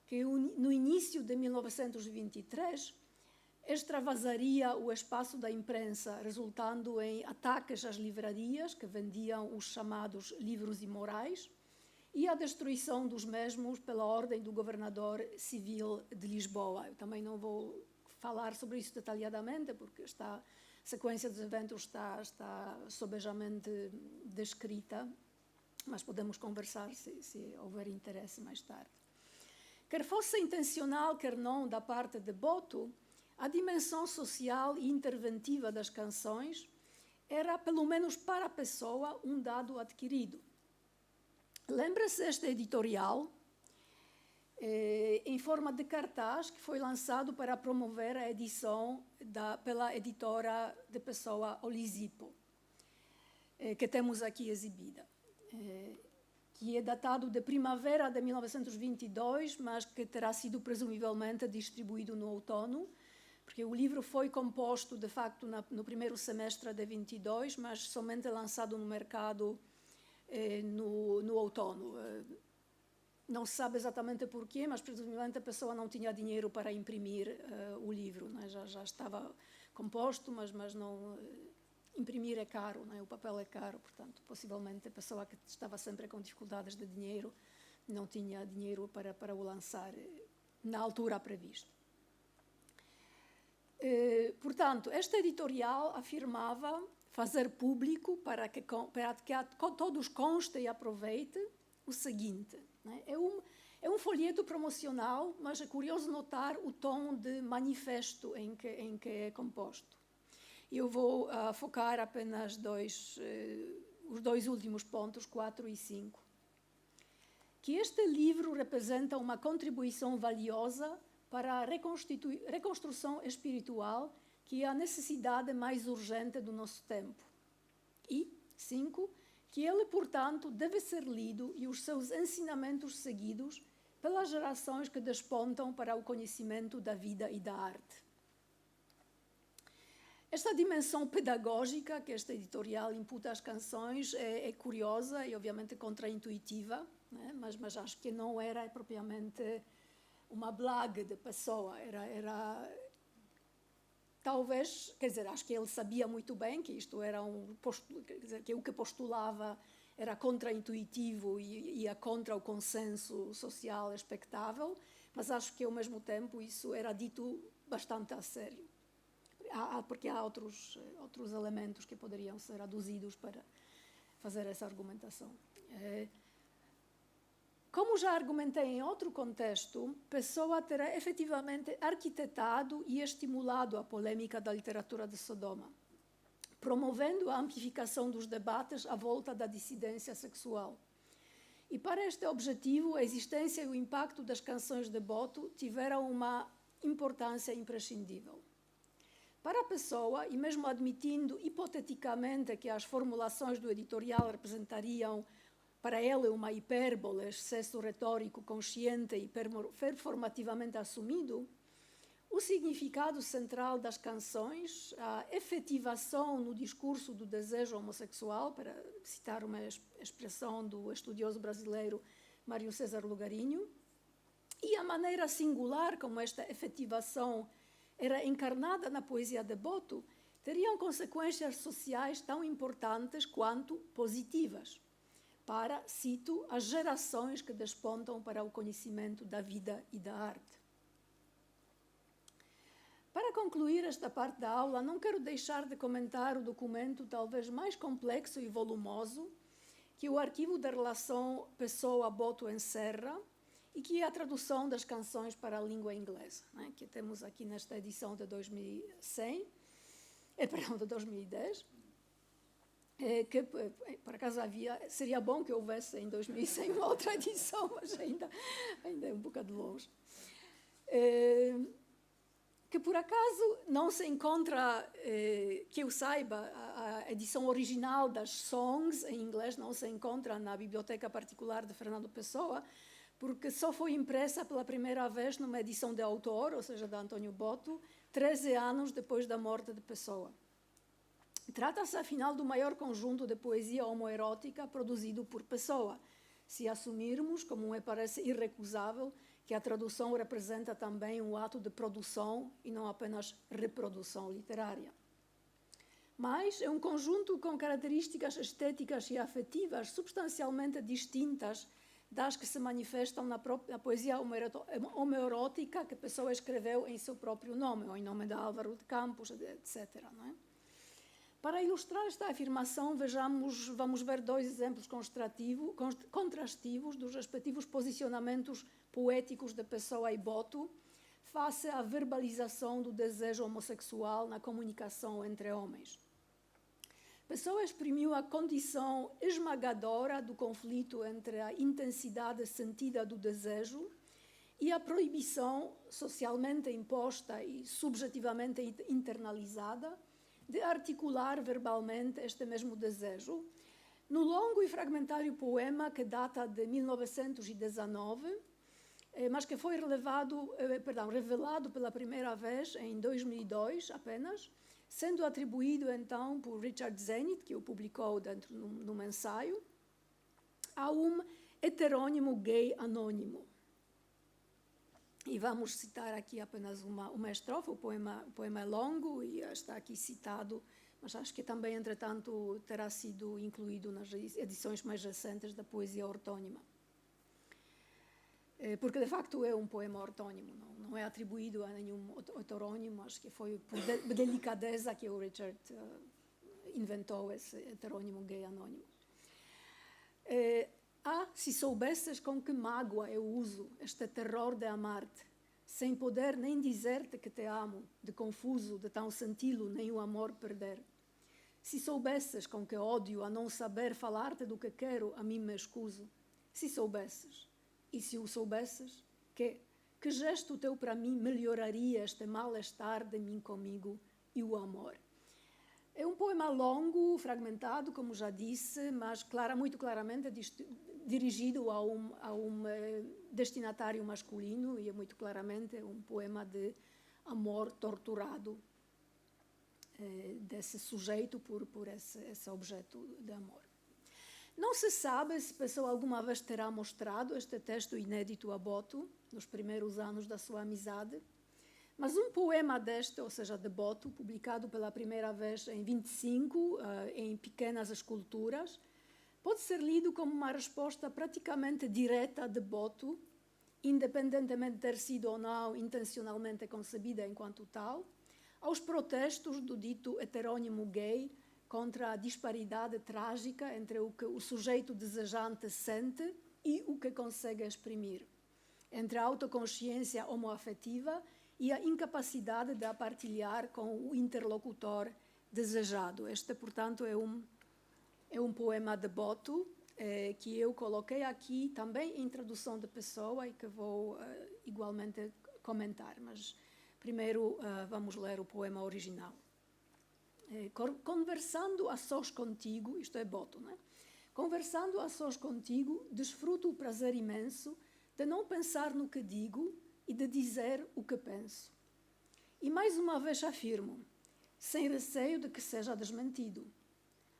que no início de 1923 extravasaria o espaço da imprensa, resultando em ataques às livrarias que vendiam os chamados livros imorais e a destruição dos mesmos pela ordem do governador civil de Lisboa. Eu também não vou falar sobre isso detalhadamente, porque a sequência dos eventos está sobejamente descrita, mas podemos conversar se houver interesse mais tarde. Quer fosse intencional, quer não, da parte de Boto, a dimensão social e interventiva das canções era, pelo menos para a pessoa, um dado adquirido. Lembra-se este editorial, em forma de cartaz, que foi lançado para promover a edição pela editora de Pessoa Olisipo, que temos aqui exibida, que é datado de primavera de 1922, mas que terá sido presumivelmente distribuído no outono, porque o livro foi composto, de facto, no primeiro semestre de 22, mas somente lançado no mercado no outono. Não se sabe exatamente porquê, mas presumivelmente a pessoa não tinha dinheiro para imprimir o livro, né? Já estava composto, mas não... imprimir é caro, né? O papel é caro, portanto, possivelmente a pessoa que estava sempre com dificuldades de dinheiro não tinha dinheiro para o lançar na altura prevista. Portanto, este editorial afirmava fazer público para que todos conste e aproveite o seguinte, né? É um folheto promocional, mas é curioso notar o tom de manifesto em que é composto. Eu vou focar apenas os dois últimos pontos, 4 e 5. Que este livro representa uma contribuição valiosa para a reconstrução espiritual, que é a necessidade mais urgente do nosso tempo. E, 5, que ele, portanto, deve ser lido e os seus ensinamentos seguidos pelas gerações que despontam para o conhecimento da vida e da arte. Esta dimensão pedagógica que este editorial imputa às canções é curiosa e, obviamente, contraintuitiva, né? mas acho que não era propriamente uma blague de pessoa, era talvez, quer dizer, acho que ele sabia muito bem que isto era quer dizer, que o que postulava era contraintuitivo e ia contra o consenso social expectável, mas acho que, ao mesmo tempo, isso era dito bastante a sério. Porque há outros elementos que poderiam ser aduzidos para fazer essa argumentação. Como já argumentei em outro contexto, Pessoa terá efetivamente arquitetado e estimulado a polêmica da literatura de Sodoma, promovendo a amplificação dos debates à volta da dissidência sexual. E para este objetivo, a existência e o impacto das canções de Boto tiveram uma importância imprescindível. Para a Pessoa, e mesmo admitindo hipoteticamente que as formulações do editorial representariam para ele uma hipérbole, excesso retórico consciente e performativamente assumido, o significado central das canções, a efetivação no discurso do desejo homossexual, para citar uma expressão do estudioso brasileiro Mário César Lugarinho, e a maneira singular como esta efetivação era encarnada na poesia de Boto, teriam consequências sociais tão importantes quanto positivas para, cito, as gerações que despontam para o conhecimento da vida e da arte. Para concluir esta parte da aula, não quero deixar de comentar o documento talvez mais complexo e volumoso que o arquivo da relação Pessoa-Boto encerra e que é a tradução das canções para a língua inglesa, né, que temos aqui nesta edição de 2010, que, por acaso, seria bom que houvesse em 2100 uma outra edição, mas ainda é um bocado longe. que por acaso não se encontra, que eu saiba, a edição original das Songs em inglês não se encontra na biblioteca particular de Fernando Pessoa, porque só foi impressa pela primeira vez numa edição de autor, ou seja, de António Boto, 13 anos depois da morte de Pessoa. Trata-se, afinal, do maior conjunto de poesia homoerótica produzido por Pessoa, se assumirmos, como me parece irrecusável, que a tradução representa também um ato de produção e não apenas reprodução literária. Mas é um conjunto com características estéticas e afetivas substancialmente distintas das que se manifestam na poesia homoerótica que Pessoa escreveu em seu próprio nome, ou em nome de Álvaro de Campos, etc. Não é? Para ilustrar esta afirmação, vamos ver dois exemplos contrastivos dos respectivos posicionamentos poéticos de Pessoa e Boto face à verbalização do desejo homossexual na comunicação entre homens. Pessoa exprimiu a condição esmagadora do conflito entre a intensidade sentida do desejo e a proibição socialmente imposta e subjetivamente internalizada de articular verbalmente este mesmo desejo, no longo e fragmentário poema que data de 1919, mas que foi revelado pela primeira vez em 2002 apenas, sendo atribuído então por Richard Zenit, que o publicou dentro num ensaio, a um heterônimo gay anônimo. E vamos citar aqui apenas uma estrofe, o poema é longo e está aqui citado, mas acho que também, entretanto, terá sido incluído nas edições mais recentes da poesia ortônima. Porque, de facto, é um poema ortônimo, não é atribuído a nenhum heterônimo, acho que foi por delicadeza que o Richard inventou esse heterônimo gay anônimo. Se soubesses com que mágoa eu uso este terror de amar-te, sem poder nem dizer-te que te amo, de confuso, de tão senti-lo, nem o amor perder. Se soubesses com que ódio a não saber falar-te do que quero, a mim me escuso. Se soubesses, e se o soubesses, que gesto teu para mim melhoraria este mal-estar de mim comigo e o amor. É um poema longo, fragmentado, como já disse, mas muito claramente dirigido a um destinatário masculino e é muito claramente um poema de amor torturado desse sujeito por esse objeto de amor. Não se sabe se Pessoa alguma vez terá mostrado este texto inédito a Boto, nos primeiros anos da sua amizade, mas um poema deste, ou seja, de Boto, publicado pela primeira vez em 25, em pequenas esculturas, pode ser lido como uma resposta praticamente direta de Boto, independentemente de ter sido ou não intencionalmente concebida enquanto tal, aos protestos do dito heterônimo gay contra a disparidade trágica entre o que o sujeito desejante sente e o que consegue exprimir, entre a autoconsciência homoafetiva e a incapacidade de a partilhar com o interlocutor desejado. Este, portanto, é um poema de Boto que eu coloquei aqui também em tradução de Pessoa e que vou igualmente comentar, mas primeiro vamos ler o poema original. Conversando a sós contigo, isto é Boto, né? Conversando a sós contigo, desfruto o prazer imenso de não pensar no que digo e de dizer o que penso. E mais uma vez afirmo, sem receio de que seja desmentido,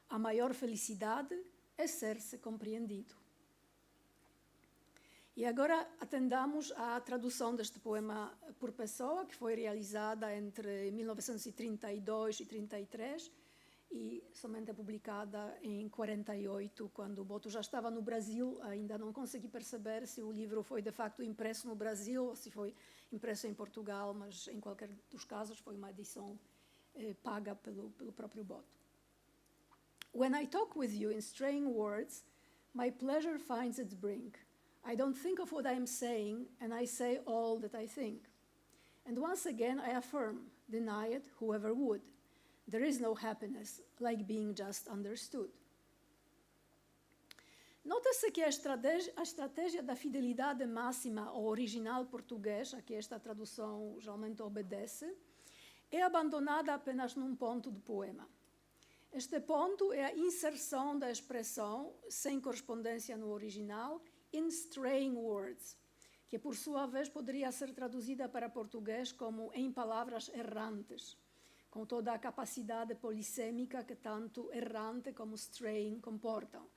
a maior felicidade é ser-se compreendido. E agora atendamos à tradução deste poema por Pessoa, que foi realizada entre 1932 e 1933 e somente publicada em 1948, quando o Boto já estava no Brasil. Ainda não consegui perceber se o livro foi de facto impresso no Brasil ou se foi impresso em Portugal, mas em qualquer dos casos foi uma edição paga pelo próprio Boto. When I talk with you in straying words, my pleasure finds its brink. I don't think of what I am saying, and I say all that I think. And once again I affirm, deny it whoever would. There is no happiness like being just understood. Nota-se que a estratégia da fidelidade máxima ao original português, a que esta tradução geralmente obedece, é abandonada apenas num ponto do poema. Este ponto é a inserção da expressão, sem correspondência no original, in straying words, que por sua vez poderia ser traduzida para português como em palavras errantes, com toda a capacidade polissêmica que tanto errante como straying comportam.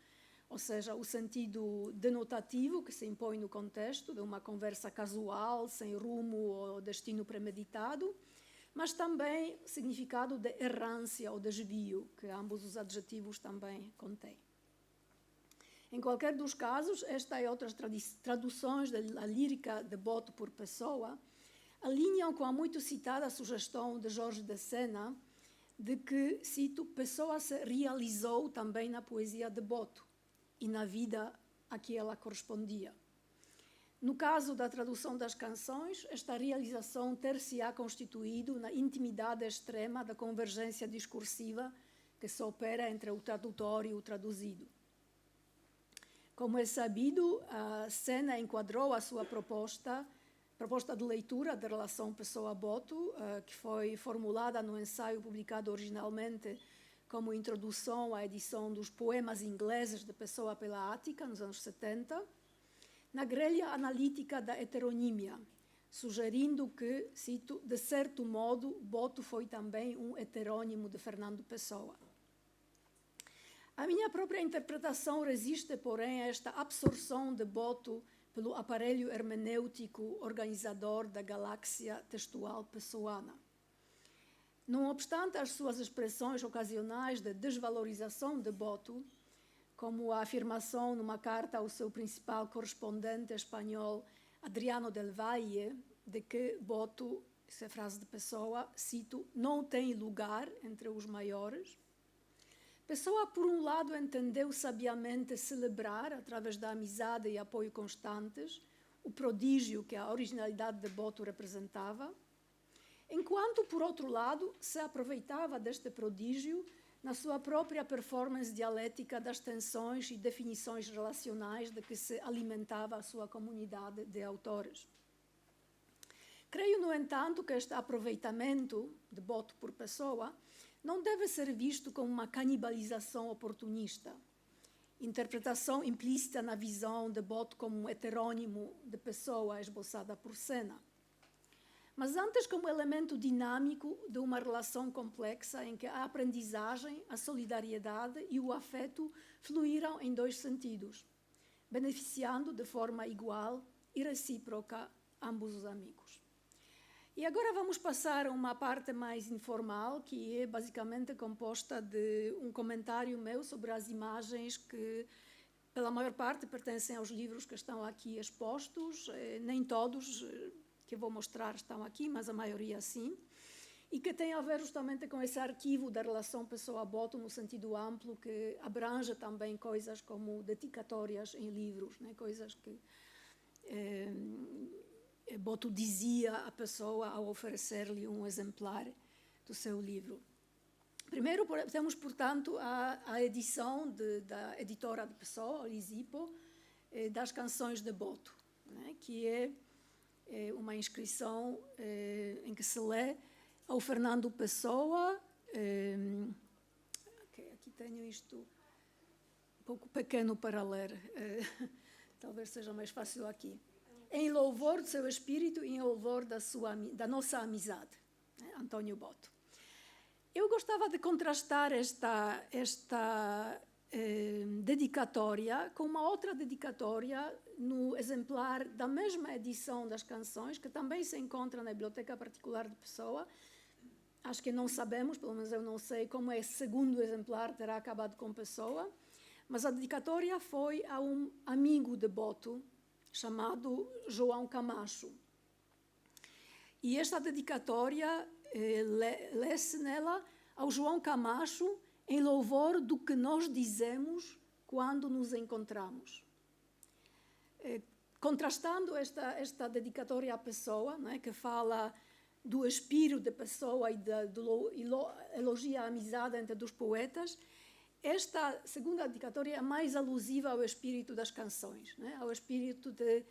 Ou seja, o sentido denotativo que se impõe no contexto de uma conversa casual, sem rumo ou destino premeditado, mas também o significado de errância ou desvio, que ambos os adjetivos também contêm. Em qualquer dos casos, esta e outras traduções da lírica de Boto por Pessoa alinham com a muito citada sugestão de Jorge de Sena de que, cito, Pessoa se realizou também na poesia de Boto e na vida a que ela correspondia. No caso da tradução das canções, esta realização ter-se-á constituído na intimidade extrema da convergência discursiva que se opera entre o tradutor e o traduzido. Como é sabido, a Sena enquadrou a sua proposta de leitura da relação Pessoa-Boto, que foi formulada no ensaio publicado originalmente como introdução à edição dos poemas ingleses de Pessoa pela Ática, nos anos 70, na grelha analítica da heteronímia, sugerindo que, cito, de certo modo, Boto foi também um heterônimo de Fernando Pessoa. A minha própria interpretação resiste, porém, a esta absorção de Boto pelo aparelho hermenêutico organizador da galáxia textual pessoana. Não obstante as suas expressões ocasionais de desvalorização de Boto, como a afirmação numa carta ao seu principal correspondente espanhol, Adriano del Valle, de que Boto, essa é a frase de Pessoa, cito, não tem lugar entre os maiores. Pessoa, por um lado, entendeu sabiamente celebrar, através da amizade e apoio constantes, o prodígio que a originalidade de Boto representava, enquanto, por outro lado, se aproveitava deste prodígio na sua própria performance dialética das tensões e definições relacionais de que se alimentava a sua comunidade de autores. Creio, no entanto, que este aproveitamento de Boto por Pessoa não deve ser visto como uma canibalização oportunista, interpretação implícita na visão de Boto como um heterônimo de Pessoa esboçada por Sena, mas antes como elemento dinâmico de uma relação complexa em que a aprendizagem, a solidariedade e o afeto fluíram em dois sentidos, beneficiando de forma igual e recíproca ambos os amigos. E agora vamos passar a uma parte mais informal, que é basicamente composta de um comentário meu sobre as imagens que, pela maior parte, pertencem aos livros que estão aqui expostos, nem todos que vou mostrar estão aqui, mas a maioria sim, e que tem a ver justamente com esse arquivo da relação Pessoa-Boto no sentido amplo, que abrange também coisas como dedicatórias em livros, né? Coisas que Boto dizia à pessoa ao oferecer-lhe um exemplar do seu livro. Primeiro temos, portanto, a edição da editora de Pessoa, Lisipo, das canções de Boto, né? Que é uma inscrição em que se lê ao Fernando Pessoa, aqui tenho isto um pouco pequeno para ler, talvez seja mais fácil aqui, em louvor do seu espírito e em louvor da nossa amizade, né? Antônio Boto. Eu gostava de contrastar esta dedicatória com uma outra dedicatória no exemplar da mesma edição das canções, que também se encontra na Biblioteca Particular de Pessoa. Acho que não sabemos, pelo menos eu não sei, como esse segundo exemplar terá acabado com Pessoa, mas a dedicatória foi a um amigo de Boto, chamado João Camacho. E esta dedicatória lê-se nela ao João Camacho em louvor do que nós dizemos quando nos encontramos. Contrastando esta dedicatória à Pessoa, né, que fala do espírito de Pessoa e elogia a amizade entre os poetas, esta segunda dedicatória é mais alusiva ao espírito das canções, né? Ao espírito de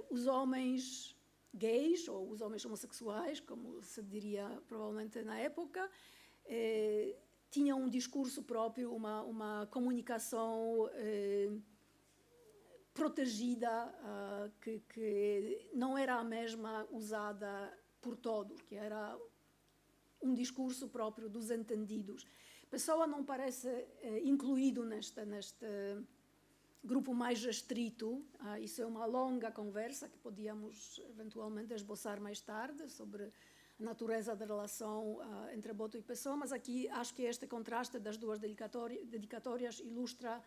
os homens gays, ou os homens homossexuais, como se diria provavelmente na época, tinham um discurso próprio, uma comunicação protegida, que não era a mesma usada por todos, que era um discurso próprio dos entendidos. Pessoa não parece incluído neste grupo mais restrito. Isso é uma longa conversa que podíamos eventualmente esboçar mais tarde sobre a natureza da relação entre Boto e Pessoa, mas aqui acho que este contraste das duas dedicatórias ilustra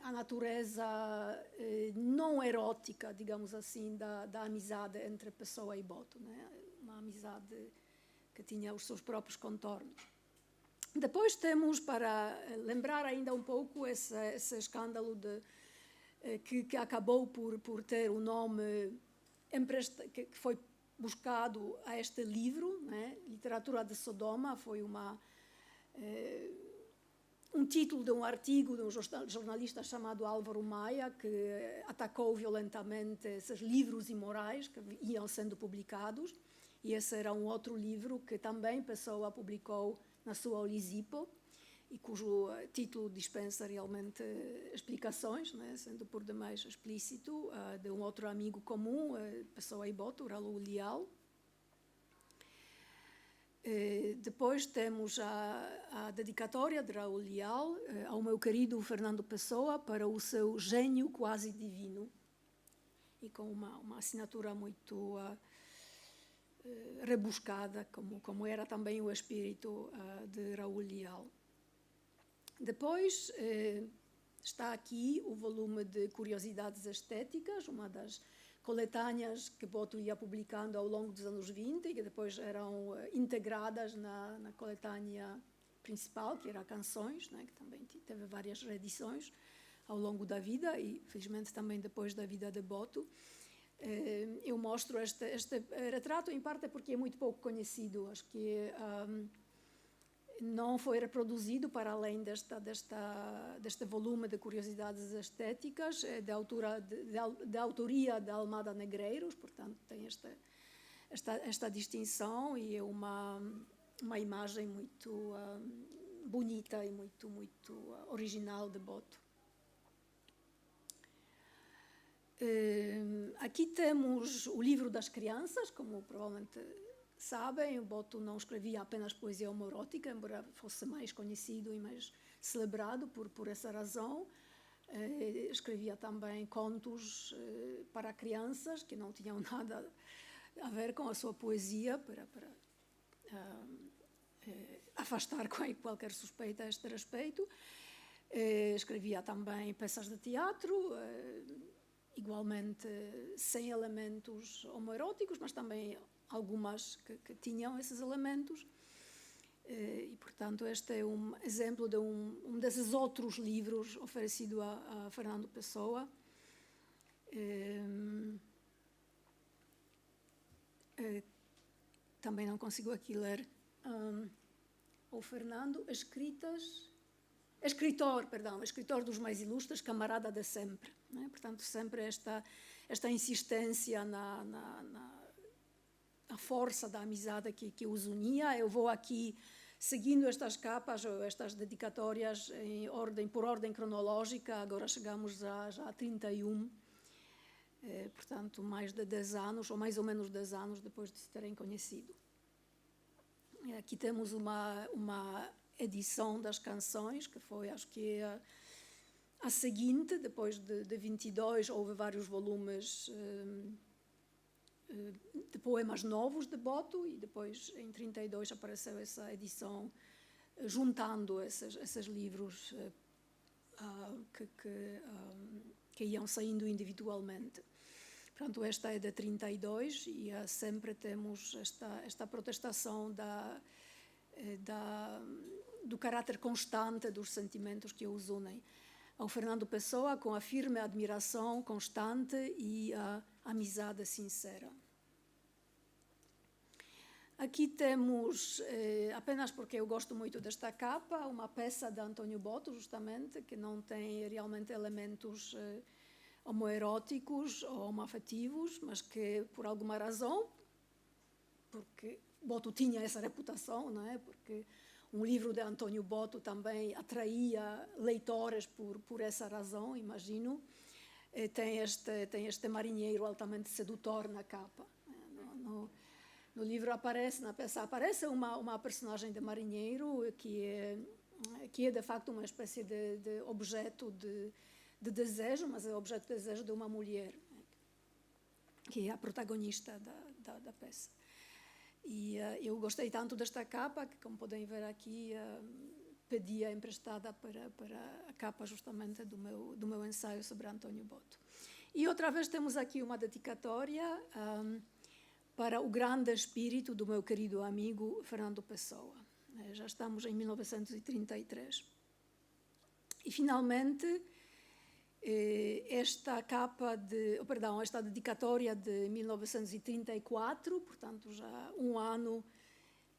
a natureza não erótica, digamos assim, da amizade entre Pessoa e Boto, né? Uma amizade que tinha os seus próprios contornos. Depois temos, para lembrar ainda um pouco esse escândalo que acabou por ter o nome que foi buscado a este livro, né? Literatura de Sodoma, foi um título de um artigo de um jornalista chamado Álvaro Maia, que atacou violentamente esses livros imorais que iam sendo publicados, e esse era um outro livro que também Pessoa publicou na sua Olisipo, e cujo título dispensa realmente explicações, né, sendo por demais explícito, de um outro amigo comum, Pessoa e Boto, Raul Leal. Depois temos a dedicatória de Raul Leal ao meu querido Fernando Pessoa para o seu gênio quase divino, e com uma assinatura muito rebuscada, como era também o espírito de Raul Leal. Depois está aqui o volume de Curiosidades Estéticas, uma das coletâneas que Boto ia publicando ao longo dos anos 20 e que depois eram integradas na coletânea principal, que era Canções, né, que também teve várias reedições ao longo da vida e, felizmente, também depois da vida de Boto. Eu mostro este retrato, em parte porque é muito pouco conhecido. Acho que não foi reproduzido para além deste volume de Curiosidades Estéticas, da autoria de Almada Negreiros, portanto tem esta distinção, e é uma imagem muito bonita e muito original de Boto. Aqui temos o livro das crianças, como provavelmente sabem. O Boto não escrevia apenas poesia homoerótica, embora fosse mais conhecido e mais celebrado por essa razão. Escrevia também contos para crianças, que não tinham nada a ver com a sua poesia, para afastar qualquer suspeita a este respeito. Escrevia também peças de teatro, igualmente sem elementos homoeróticos, mas também algumas que tinham esses elementos. E, portanto, este é um exemplo de um desses outros livros oferecido a Fernando Pessoa. Também não consigo aqui ler. O Fernando, escritor dos mais ilustres, camarada de sempre, né? Portanto, sempre esta insistência na força da amizade que os unia. Eu vou aqui seguindo estas capas, ou estas dedicatórias por ordem cronológica. Agora chegamos já a 31, portanto, mais de 10 anos, ou mais ou menos 10 anos depois de se terem conhecido. Aqui temos uma edição das Canções, que foi, acho que, a seguinte. Depois de 22, houve vários volumes de poemas novos de Boto, e depois, em 32, apareceu essa edição juntando esses livros que iam saindo individualmente. Portanto, esta é de 32, e sempre temos esta protestação do caráter constante dos sentimentos que os unem. Ao Fernando Pessoa, com a firme admiração constante e a amizade sincera. Aqui temos, apenas porque eu gosto muito desta capa, uma peça de António Boto, justamente, que não tem realmente elementos homoeróticos ou homoafetivos, mas que, por alguma razão, porque Boto tinha essa reputação, não é? Porque um livro de António Boto também atraía leitores por essa razão, imagino. Tem este marinheiro altamente sedutor na capa. No livro aparece, na peça aparece uma personagem de marinheiro que é de facto uma espécie de objeto de desejo, mas é objeto de desejo de uma mulher, que é a protagonista da peça. E eu gostei tanto desta capa que, como podem ver aqui, pedia emprestada para a capa justamente do meu ensaio sobre António Boto. E outra vez temos aqui uma dedicatória para o grande espírito do meu querido amigo Fernando Pessoa. Já estamos em 1933. E, finalmente, esta dedicatória de 1934, portanto, já um ano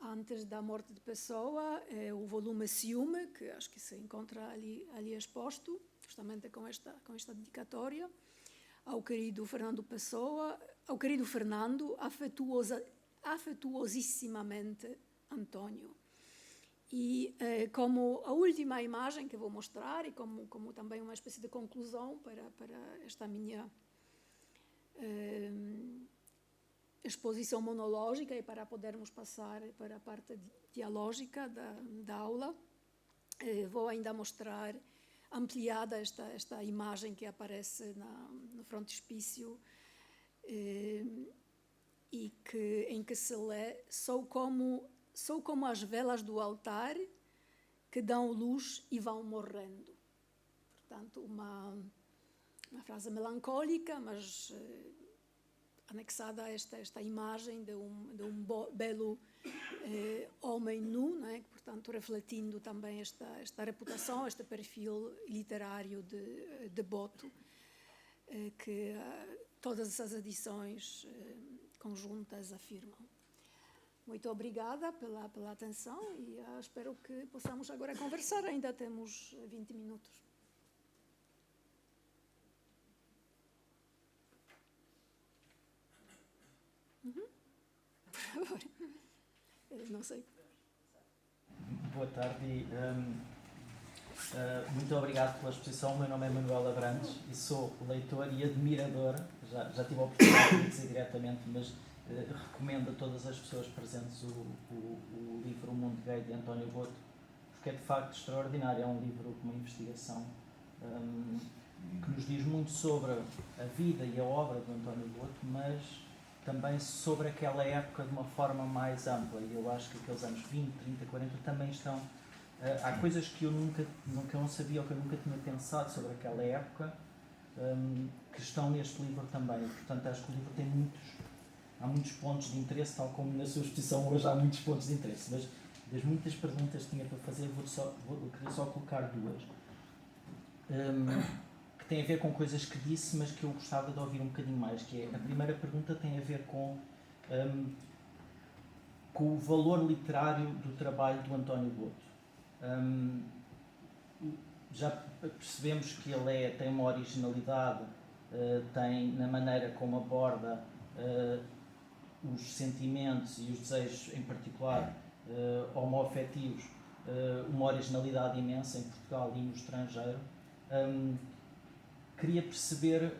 antes da morte de Pessoa, é o volume Ciúme, que acho que se encontra ali exposto, justamente com esta dedicatória, ao querido Fernando Pessoa, ao querido Fernando, afetuosissimamente António. E como a última imagem que vou mostrar, e como também uma espécie de conclusão para esta minha exposição monológica e para podermos passar para a parte dialógica da aula, vou ainda mostrar ampliada esta imagem que aparece no frontispício e em que se lê: sou como as velas do altar que dão luz e vão morrendo. Portanto, uma frase melancólica, mas anexada a esta imagem de um belo homem nu, né? Portanto, refletindo também esta reputação, este perfil literário de Boto, que todas essas edições conjuntas afirmam. Muito obrigada pela atenção e espero que possamos agora conversar. Ainda temos 20 minutos. Por favor. Não sei. Boa tarde e muito obrigado pela exposição. O meu nome é Manuel Abrantes e sou leitor e admirador. Já tive a oportunidade de dizer diretamente, mas recomendo a todas as pessoas presentes o livro O Mundo Gay de António Boto, porque é de facto extraordinário. É um livro com uma investigação que nos diz muito sobre a vida e a obra de António Boto, mas também sobre aquela época de uma forma mais ampla. E eu acho que aqueles anos 20, 30, 40 também estão... há coisas que eu não sabia ou que eu nunca tinha pensado sobre aquela época que estão neste livro também. Portanto, acho que o livro tem há muitos pontos de interesse, tal como na sua exposição hoje há muitos pontos de interesse. Mas das muitas perguntas que tinha para fazer, eu queria só colocar duas. Que têm a ver com coisas que disse, mas que eu gostava de ouvir um bocadinho mais. Que é, a primeira pergunta tem a ver com o valor literário do trabalho do António Boto. Já percebemos que ele tem uma originalidade, tem na maneira como aborda os sentimentos e os desejos, em particular homoafetivos, uma originalidade imensa em Portugal e no estrangeiro. Queria perceber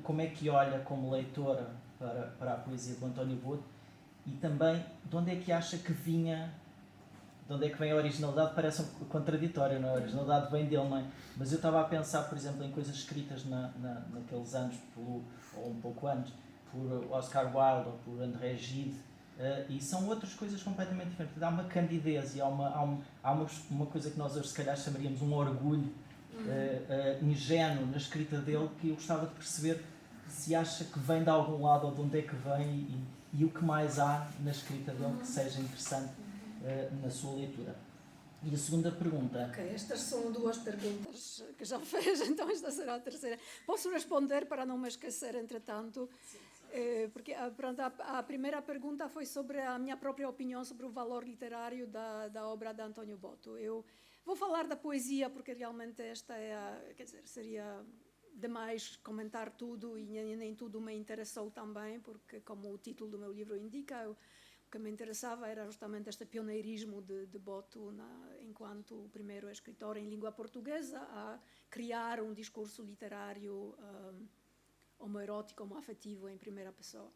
como é que olha como leitora para a poesia do António Boto e também de onde é que acha que vinha, de onde é que vem a originalidade. Parece contraditório, não é? A originalidade vem dele, não é? Mas eu estava a pensar, por exemplo, em coisas escritas naqueles anos, ou um pouco antes, por Oscar Wilde ou por André Gide, e são outras coisas completamente diferentes. Há uma candidez e há uma coisa que nós hoje se calhar chamaríamos um orgulho ingênuo na escrita dele, que eu gostava de perceber se acha que vem de algum lado ou de onde é que vem e o que mais há na escrita dele que seja interessante na sua leitura. E a segunda pergunta... Ok, estas são duas perguntas que já fez, então esta será a terceira. Posso responder para não me esquecer, entretanto? Sim. Porque pronto, a primeira pergunta foi sobre a minha própria opinião sobre o valor literário da obra de António Boto. Eu vou falar da poesia, porque realmente esta é quer dizer, seria demais comentar tudo e nem tudo me interessou também, porque como o título do meu livro indica, o que me interessava era justamente este pioneirismo de Boto enquanto o primeiro escritor em língua portuguesa a criar um discurso literário homoerótico, homoafetivo em primeira pessoa.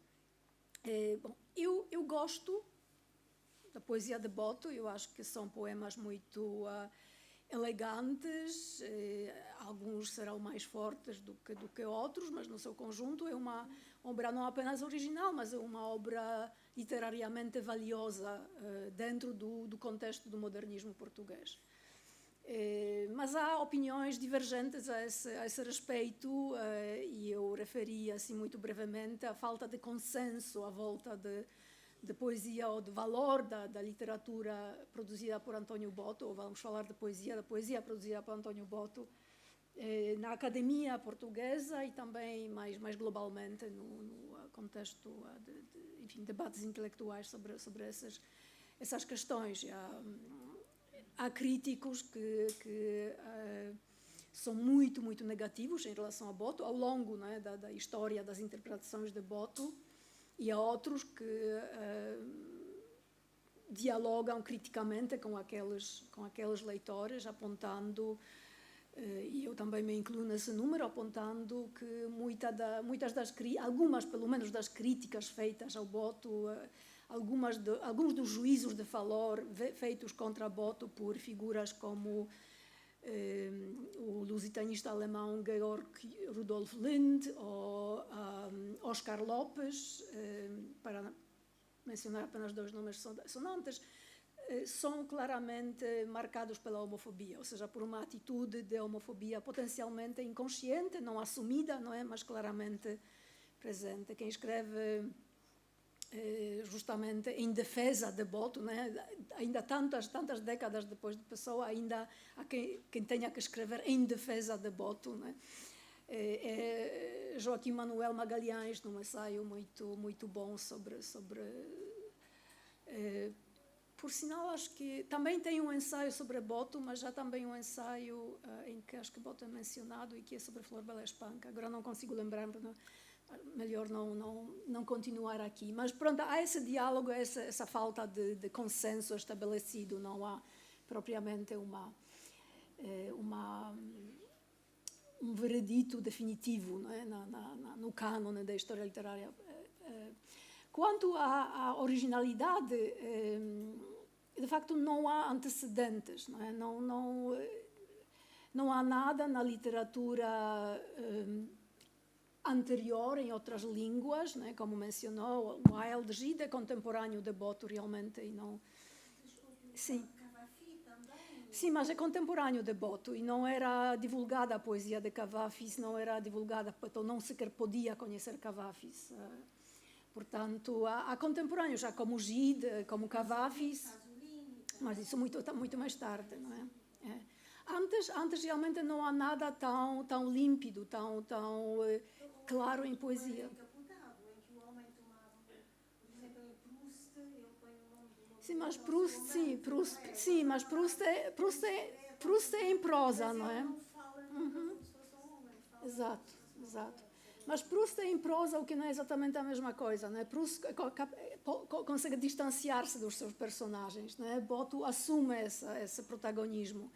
Bom, eu gosto da poesia de Boto, eu acho que são poemas muito elegantes, alguns serão mais fortes do que outros, mas no seu conjunto é uma obra não apenas original, mas é uma obra literariamente valiosa dentro do contexto do modernismo português. Mas há opiniões divergentes a esse respeito, e eu referi assim muito brevemente a falta de consenso à volta de poesia ou de valor da literatura produzida por António Boto, ou vamos falar da poesia produzida por António Boto na academia portuguesa e também mais globalmente no contexto de enfim, debates intelectuais sobre essas questões. Há críticos que são muito negativos em relação a Boto ao longo, né, da história das interpretações de Boto, e há outros que dialogam criticamente com aqueles leitores, apontando, e eu também me incluo nesse número, apontando que algumas pelo menos das críticas feitas ao Boto, alguns dos juízos de valor feitos contra Boto por figuras como o lusitanista alemão Georg Rudolf Lind ou Oscar Lopes, para mencionar apenas dois nomes sonantes, são claramente marcados pela homofobia, ou seja, por uma atitude de homofobia potencialmente inconsciente, não assumida, não é, mas claramente presente. Quem escreve justamente em defesa de Boto, né? Ainda tantas décadas depois de Pessoa, ainda há quem tenha que escrever em defesa de Boto, né? Joaquim Manuel Magalhães, num ensaio muito bom sobre por sinal, acho que também tem um ensaio sobre Boto, mas já também um ensaio em que acho que Boto é mencionado e que é sobre Flor Bela Espanca. Agora não consigo lembrar, melhor não continuar aqui. Mas pronto, há esse diálogo, essa falta de consenso estabelecido, não há propriamente um veredito definitivo, não é? No cânone da história literária. Quanto à originalidade, de facto não há antecedentes, não é? Não há nada na literatura anterior em outras línguas, né, como mencionou Wilde. Gide é contemporâneo de Boto realmente e não... Sim. Sim, mas é contemporâneo de Boto e não era divulgada a poesia de Cavafis, não era divulgada, portanto não sequer podia conhecer Cavafis. Portanto, há contemporâneos já como Gide, como Cavafis, mas isso muito mais tarde, não é? Antes realmente não há nada tão límpido, tão claro em poesia. Sim, mas Proust é em prosa, não é? Uhum. Exato. Mas Proust é em prosa, o que não é exatamente a mesma coisa, não é? Proust consegue distanciar-se dos seus personagens, não é? Boto assume esse protagonismo.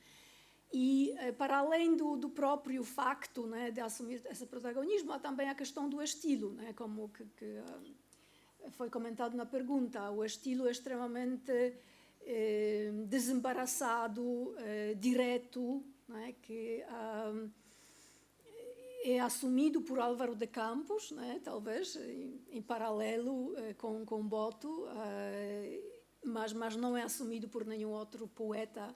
E, para além do próprio facto, né, de assumir esse protagonismo, há também a questão do estilo, né, como que foi comentado na pergunta. O estilo é extremamente desembaraçado, direto, né, que é assumido por Álvaro de Campos, né, talvez, em paralelo com Boto, mas não é assumido por nenhum outro poeta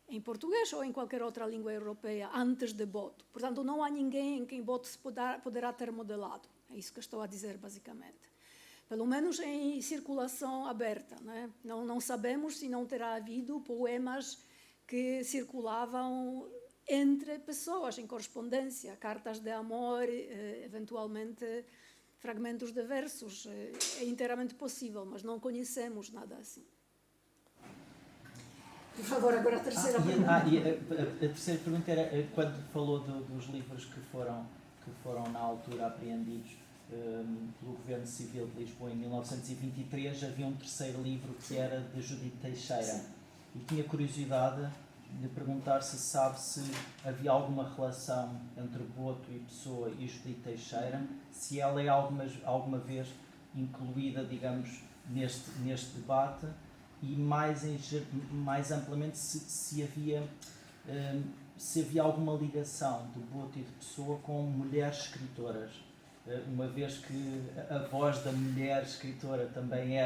em português ou em qualquer outra língua europeia antes de Boto. Portanto, não há ninguém em quem Boto se poderá ter modelado. É isso que estou a dizer, basicamente. Pelo menos em circulação aberta, né? Não sabemos se não terá havido poemas que circulavam entre pessoas, em correspondência, cartas de amor, eventualmente fragmentos de versos, é inteiramente possível, mas não conhecemos nada assim. Por favor, agora a terceira pergunta. A terceira pergunta era, quando falou dos livros que foram na altura apreendidos pelo Governo Civil de Lisboa em 1923, havia um terceiro livro que era de Judite Teixeira. E tinha curiosidade de perguntar se sabe se havia alguma relação entre Boto e Pessoa e Judite Teixeira, se ela é alguma vez incluída, digamos, neste debate, e mais amplamente se havia alguma ligação de Boto e de Pessoa com mulheres escritoras, uma vez que a voz da mulher escritora também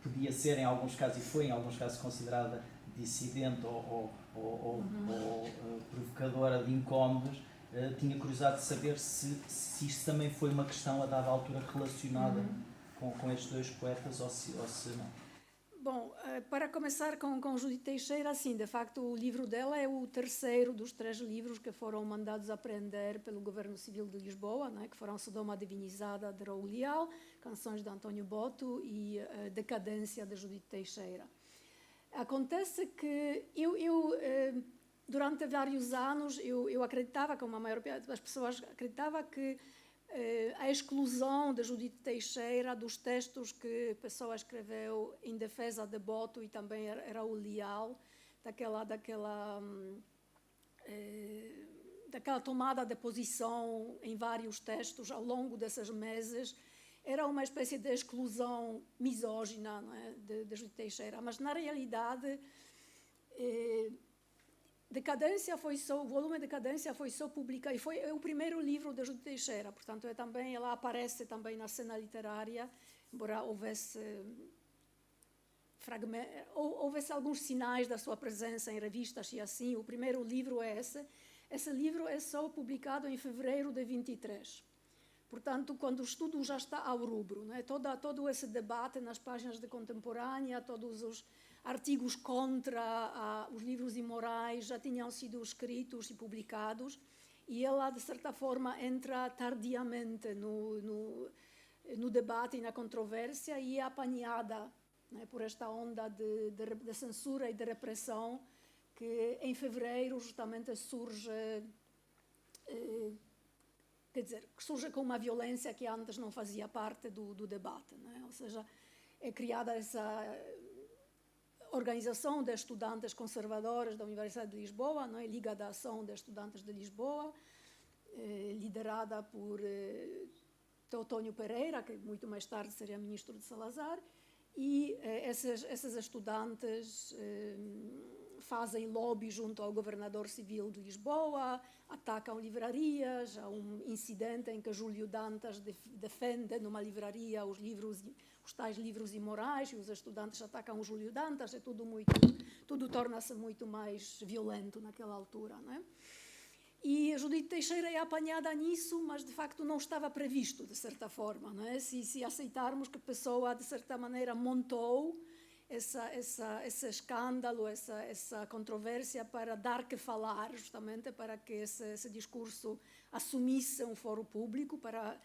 podia ser em alguns casos, e foi em alguns casos considerada dissidente ou provocadora de incómodos. Tinha curiosidade de saber se isto também foi uma questão a dada altura relacionada com estes dois poetas ou se não. Bom, para começar com Judite Teixeira, sim, de facto o livro dela é o terceiro dos 3 livros que foram mandados apreender pelo Governo Civil de Lisboa, né, que foram Sodoma Divinizada de Raul Leal, Canções de António Boto e Decadência de Judite Teixeira. Acontece que durante vários anos, eu acreditava, como a maior parte das pessoas acreditava, que a exclusão de Judite Teixeira dos textos que Pessoa escreveu em defesa de Boto e também Raul Leal, daquela tomada de posição em vários textos ao longo desses meses, era uma espécie de exclusão misógina, não é, de Judite Teixeira. Mas, na realidade, o volume Decadência foi só publicado, e foi o primeiro livro de Judite Teixeira, portanto, ela aparece também na cena literária, embora houvesse alguns sinais da sua presença em revistas e assim. O primeiro livro é esse. Esse livro é só publicado em fevereiro de 23. Portanto, quando o estudo já está ao rubro, né? Todo esse debate nas páginas de Contemporânea, todos os artigos contra os livros imorais já tinham sido escritos e publicados, e ela, de certa forma, entra tardiamente no debate e na controvérsia e é apanhada, né, por esta onda de censura e de repressão que em fevereiro justamente surge, surge com uma violência que antes não fazia parte do debate, né? Ou seja, é criada essa Organização de Estudantes Conservadores da Universidade de Lisboa, não é? Liga da Ação de Estudantes de Lisboa, liderada por Teotónio Pereira, que muito mais tarde seria ministro de Salazar, e esses estudantes fazem lobby junto ao governador civil de Lisboa, atacam livrarias. Há um incidente em que Júlio Dantas defende numa livraria os tais livros imorais, e os estudantes atacam o Júlio Dantas, tudo torna-se muito mais violento naquela altura, não é? E Judite Teixeira é apanhada nisso, mas de facto não estava previsto, de certa forma, não é? Se aceitarmos que a Pessoa, de certa maneira, montou esse escândalo, essa controvérsia para dar que falar, justamente para que esse discurso assumisse um foro público, para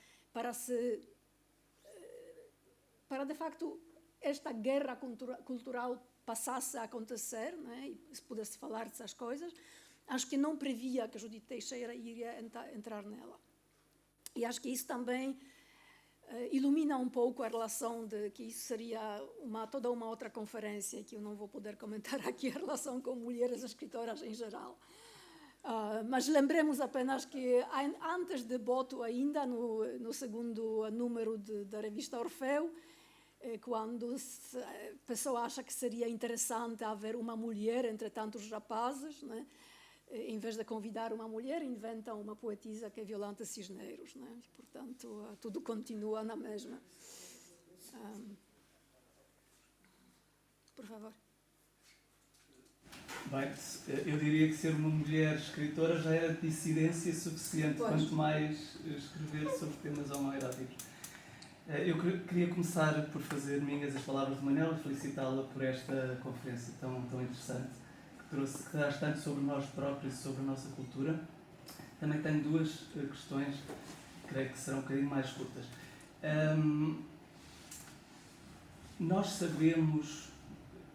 de facto esta guerra cultural passasse a acontecer, né, e se pudesse falar dessas coisas. Acho que não previa que Judite Teixeira iria entrar nela. E acho que isso também ilumina um pouco a relação que isso seria toda uma outra conferência, que eu não vou poder comentar aqui, a relação com mulheres escritoras em geral. Mas lembremos apenas que antes de Boto, ainda no segundo número da revista Orfeu, quando a pessoa acha que seria interessante haver uma mulher entre tantos rapazes, né? Em vez de convidar uma mulher, inventam uma poetisa que é Violante Cisneiros, né? Portanto, tudo continua na mesma. Por favor. Bem, eu diria que ser uma mulher escritora já era dissidência suficiente, quanto mais escrever sobre temas homoeróticos. Eu queria começar por fazer minhas as palavras de Manela e felicitá-la por esta conferência tão interessante, que traz tanto sobre nós próprios e sobre a nossa cultura. Também tenho duas questões, creio que serão um bocadinho mais curtas. Nós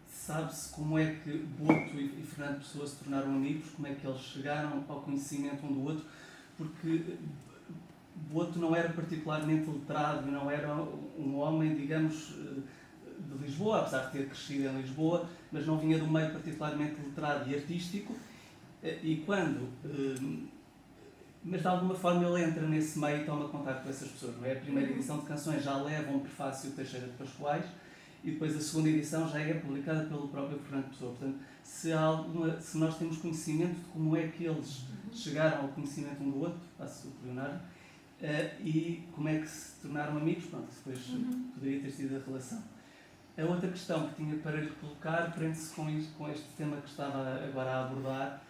sabe-se como é que Boto e Fernando Pessoa se tornaram amigos, como é que eles chegaram ao conhecimento um do outro, porque Boto não era particularmente letrado, não era um homem, digamos, de Lisboa, apesar de ter crescido em Lisboa, mas não vinha do meio particularmente letrado e artístico, e mas de alguma forma ele entra nesse meio e toma contato com essas pessoas. Não é? A primeira edição de canções já leva um prefácio de Teixeira de Pascoais, e depois a segunda edição já é publicada pelo próprio Fernando Pessoa. Portanto, se nós temos conhecimento de como é que eles chegaram ao conhecimento um do outro, passo o Leonardo, e como é que se tornaram amigos, pronto, depois poderia ter sido a relação. A outra questão que tinha para lhe colocar prende-se com este tema que estava agora a abordar.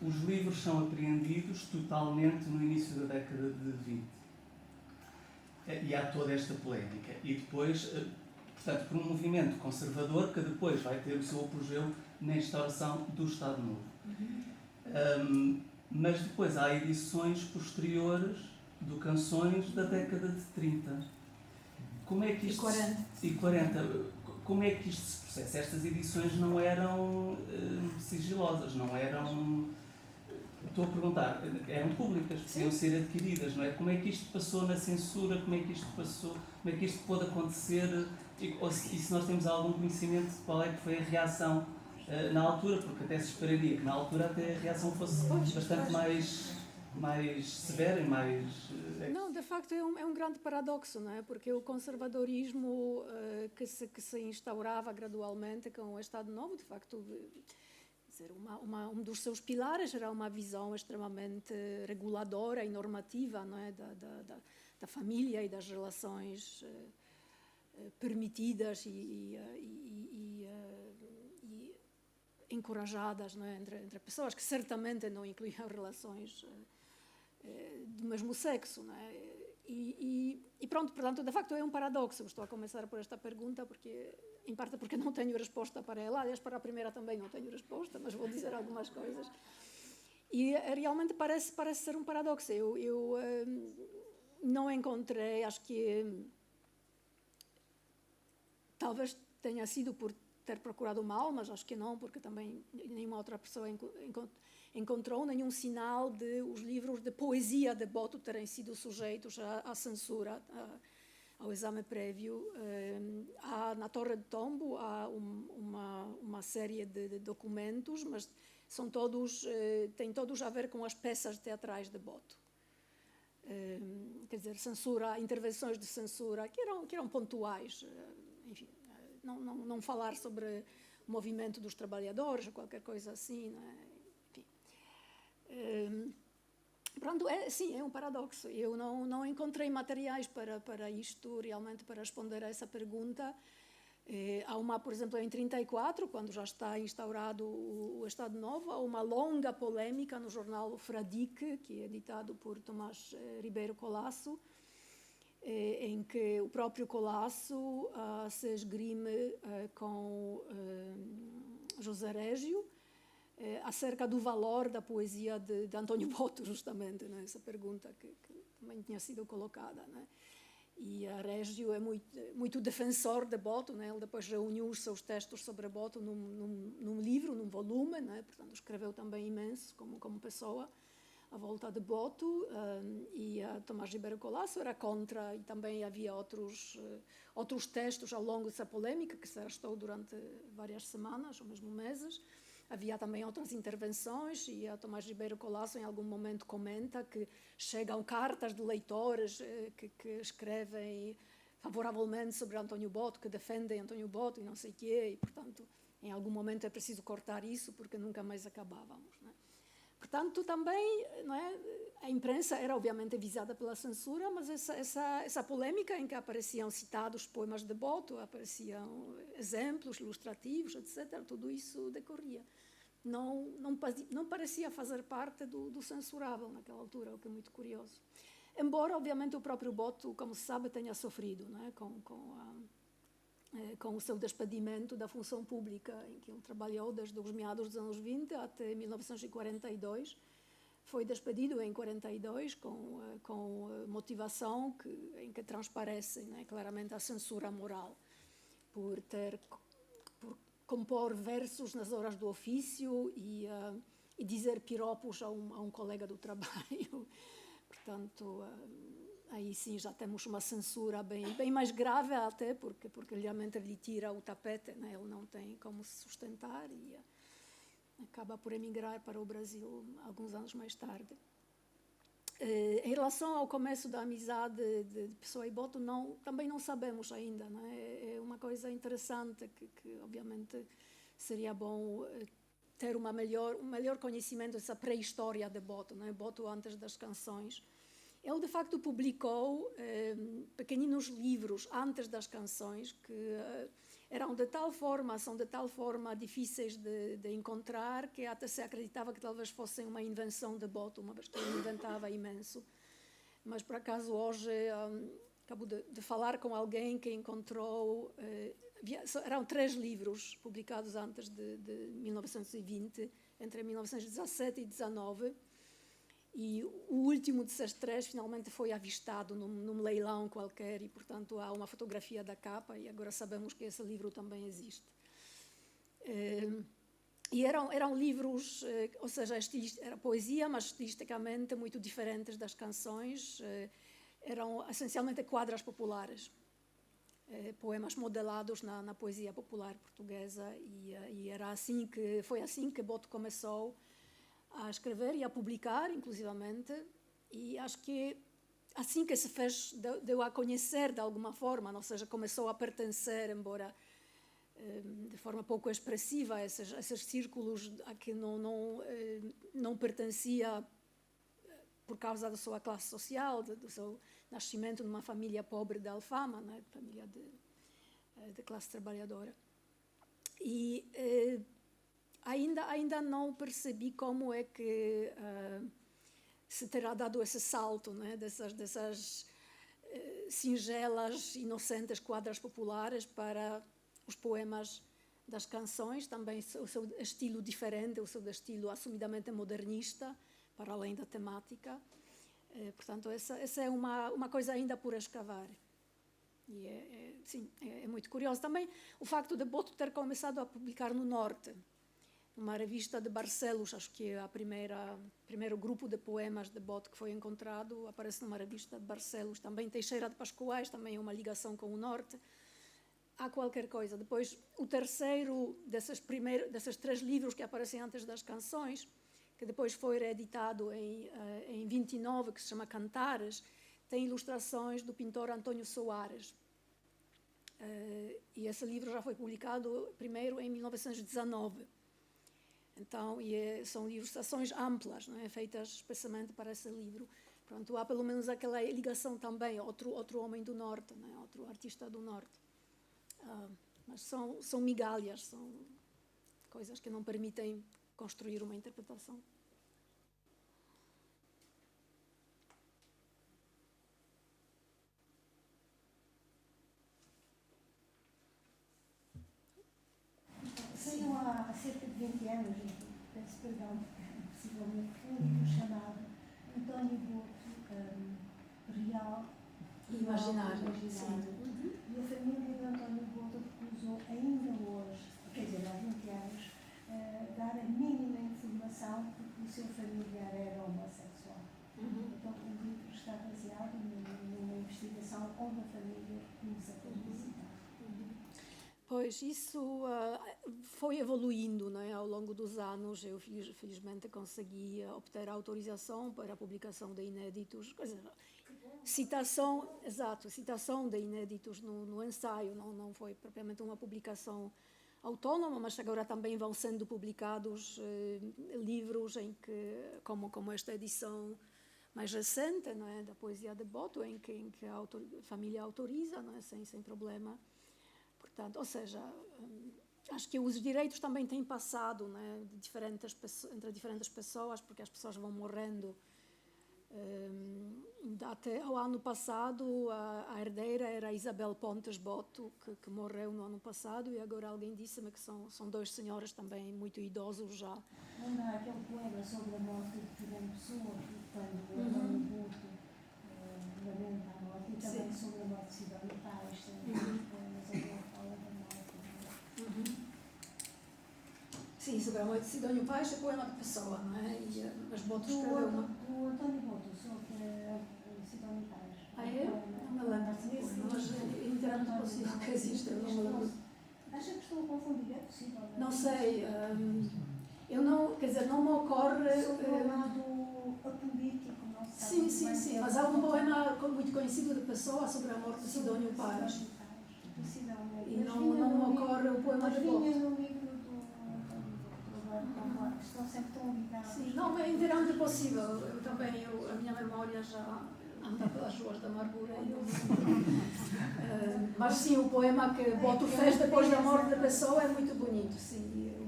Os livros são apreendidos totalmente no início da década de 20. E há toda esta polémica. E depois, portanto, por um movimento conservador que depois vai ter o seu apogeu na instauração do Estado Novo. Mas depois há edições posteriores de canções da década de 30. Como é que isto e 40. Como é que isto se processa? Estas edições não eram sigilosas, não eram... Estou a perguntar, eram públicas, podiam ser adquiridas, não é? Como é que isto passou na censura? Como é que isto passou? Como é que isto pôde acontecer? E se nós temos algum conhecimento de qual é que foi a reação na altura? Porque até se esperaria que na altura até a reação fosse bastante mais severa e mais... Não, de facto é um grande paradoxo, não é? Porque o conservadorismo que se instaurava gradualmente com o Estado Novo, de facto, dizer, um dos seus pilares era uma visão extremamente reguladora e normativa, não é? da família e das relações permitidas e encorajadas, não é? entre pessoas, que certamente não incluíam relações do mesmo sexo, não é? E pronto, portanto, de facto é um paradoxo. Estou a começar por esta pergunta em parte porque não tenho resposta para ela. Aliás, para a primeira também não tenho resposta, mas vou dizer algumas coisas. E realmente parece ser um paradoxo. Eu não encontrei, acho que talvez tenha sido por ter procurado mal, mas acho que não, porque também nenhuma outra pessoa encontrou nenhum sinal de os livros de poesia de Boto terem sido sujeitos à censura, ao exame prévio. Na Torre de Tombo há uma série de documentos, mas têm todos a ver com as peças teatrais de Boto. Quer dizer, intervenções de censura que eram pontuais, enfim, não falar sobre o movimento dos trabalhadores ou qualquer coisa assim, não é? Pronto, sim, é um paradoxo. Eu não encontrei materiais para isto, realmente, para responder a essa pergunta. Há por exemplo, em 1934, quando já está instaurado o Estado Novo, há uma longa polêmica no jornal Fradique, que é editado por Tomás Ribeiro Colasso, em que o próprio Colasso se esgrime com José Régio, acerca do valor da poesia de António Boto, justamente, né? Essa pergunta que também tinha sido colocada, né? E a Régio é muito defensor de Boto, né? Ele depois reuniu os seus textos sobre Boto num livro, num volume, né? Portanto, escreveu também imenso como pessoa à volta de Boto, e Tomás Ribeiro Colasso era contra, e também havia outros textos ao longo dessa polêmica que se arrastou durante várias semanas ou mesmo meses. Havia também outras intervenções, e a Tomás Ribeiro Colasso em algum momento comenta que chegam cartas de leitores que escrevem favoravelmente sobre António Boto, que defendem António Boto e não sei o quê, e portanto em algum momento é preciso cortar isso porque nunca mais acabávamos, né? Portanto, também, não é, a imprensa era obviamente visada pela censura, mas essa polêmica em que apareciam citados poemas de Boto, apareciam exemplos ilustrativos, etc., tudo isso decorria. Não parecia fazer parte do censurável naquela altura, o que é muito curioso. Embora, obviamente, o próprio Boto, como se sabe, tenha sofrido, não é, com o seu despedimento da função pública, em que ele trabalhou desde os meados dos anos 20 até 1942, foi despedido em 42 com motivação em que transparece, né, claramente a censura moral por compor versos nas horas do ofício e dizer piropos a um colega do trabalho. Portanto, aí sim já temos uma censura bem mais grave até, porque realmente lhe tira o tapete, né? Ele não tem como se sustentar e acaba por emigrar para o Brasil alguns anos mais tarde. Em relação ao começo da amizade de Pessoa e Boto, também não sabemos ainda, né? É uma coisa interessante que obviamente seria bom ter um melhor conhecimento dessa pré-história de Boto, né? Boto antes das canções. Ele, de facto, publicou pequeninos livros antes das canções que são de tal forma difíceis de encontrar que até se acreditava que talvez fossem uma invenção de Boto, uma vez que ele inventava imenso. Mas, por acaso, hoje acabo de falar com alguém que encontrou... eram 3 livros publicados antes de 1920, entre 1917 e 19. E o último desses 3 finalmente foi avistado num leilão qualquer e, portanto, há uma fotografia da capa e agora sabemos que esse livro também existe. E eram livros, ou seja, era poesia, mas estilisticamente muito diferentes das canções. Eram essencialmente quadras populares, poemas modelados na poesia popular portuguesa e foi assim que Boto começou a escrever e a publicar, inclusivamente, e acho que assim que se deu a conhecer de alguma forma, ou seja, começou a pertencer, embora de forma pouco expressiva, a esses círculos a que não pertencia por causa da sua classe social, do seu nascimento numa família pobre de Alfama, né, família de classe trabalhadora. E ainda não percebi como é que se terá dado esse salto, né, dessas singelas, inocentes quadras populares para os poemas das canções, também o seu estilo diferente, o seu estilo assumidamente modernista, para além da temática. Portanto, essa é uma coisa ainda por escavar. E sim, é muito curioso. Também o facto de Boto ter começado a publicar no Norte, numa revista de Barcelos, acho que é o primeiro grupo de poemas de Boto que foi encontrado, aparece numa revista de Barcelos. Também Teixeira de Pascoais, também é uma ligação com o Norte. Há qualquer coisa. Depois, o terceiro desses 3 livros que aparecem antes das canções, que depois foi reeditado em 29, que se chama Cantares, tem ilustrações do pintor Antônio Soares. E esse livro já foi publicado primeiro em 1919. Então, são ilustrações amplas, não é? Feitas especialmente para esse livro. Pronto, há pelo menos aquela ligação também, outro homem do Norte, não é? Outro artista do Norte. Mas são migalhas, são coisas que não permitem construir uma interpretação. Saiu há cerca de 20 anos, peço perdão, possivelmente foi um livro chamado António Boto, Real e Imaginário. E a família de António Boto recusou ainda hoje, quer dizer, há 20 anos, dar a mínima informação porque o seu familiar era homossexual. Então o livro está baseado numa investigação onde a família recusa a publicidade. Pois, isso foi evoluindo, não é? Ao longo dos anos. Eu, felizmente, consegui obter a autorização para a publicação de inéditos, quer dizer, citação de inéditos no ensaio, não foi propriamente uma publicação autônoma, mas agora também vão sendo publicados livros em que, como esta edição mais recente, não é? Da poesia de Boto, em que a família autoriza, não é? Sem problema. Portanto, ou seja, acho que os direitos também têm passado, né, entre diferentes pessoas, porque as pessoas vão morrendo. Até ao ano passado, a herdeira era Isabel Pontes Boto, que morreu no ano passado, e agora alguém disse-me que são 2 senhores também muito idosos já, onde há aquele poema sobre a morte de Fernando Pessoa, quando o António Boto lamenta a morte, e também sobre a morte de Sidónio Paz, poemas onde ele fala da morte. Sim, sobre a morte de Sidónio Paz é poema de Pessoa, não é? Mas Boto escreveu uma... Do António Boto, sobre Sidónio Paz. Ah, é? Não me lembro desse poema, mas é inteiramente possível que exista, eu não me lembro. Acha que estou a confundir? É possível? Não sei, eu não, quer dizer, não me ocorre... Sobre o lado apolítico, não se sabe. Sim, mas há um poema muito conhecido de Pessoa sobre a morte de Sidónio Paz. E não me ocorre o poema de Boto. Mas vinha no livro do Eduardo, que estão sempre tão ligados. Sim, não, é inteiramente possível. Eu também, a minha memória já anda pelas ruas da amargura. Mas sim, o poema que Boto fez depois da morte da Pessoa é muito bonito, sim.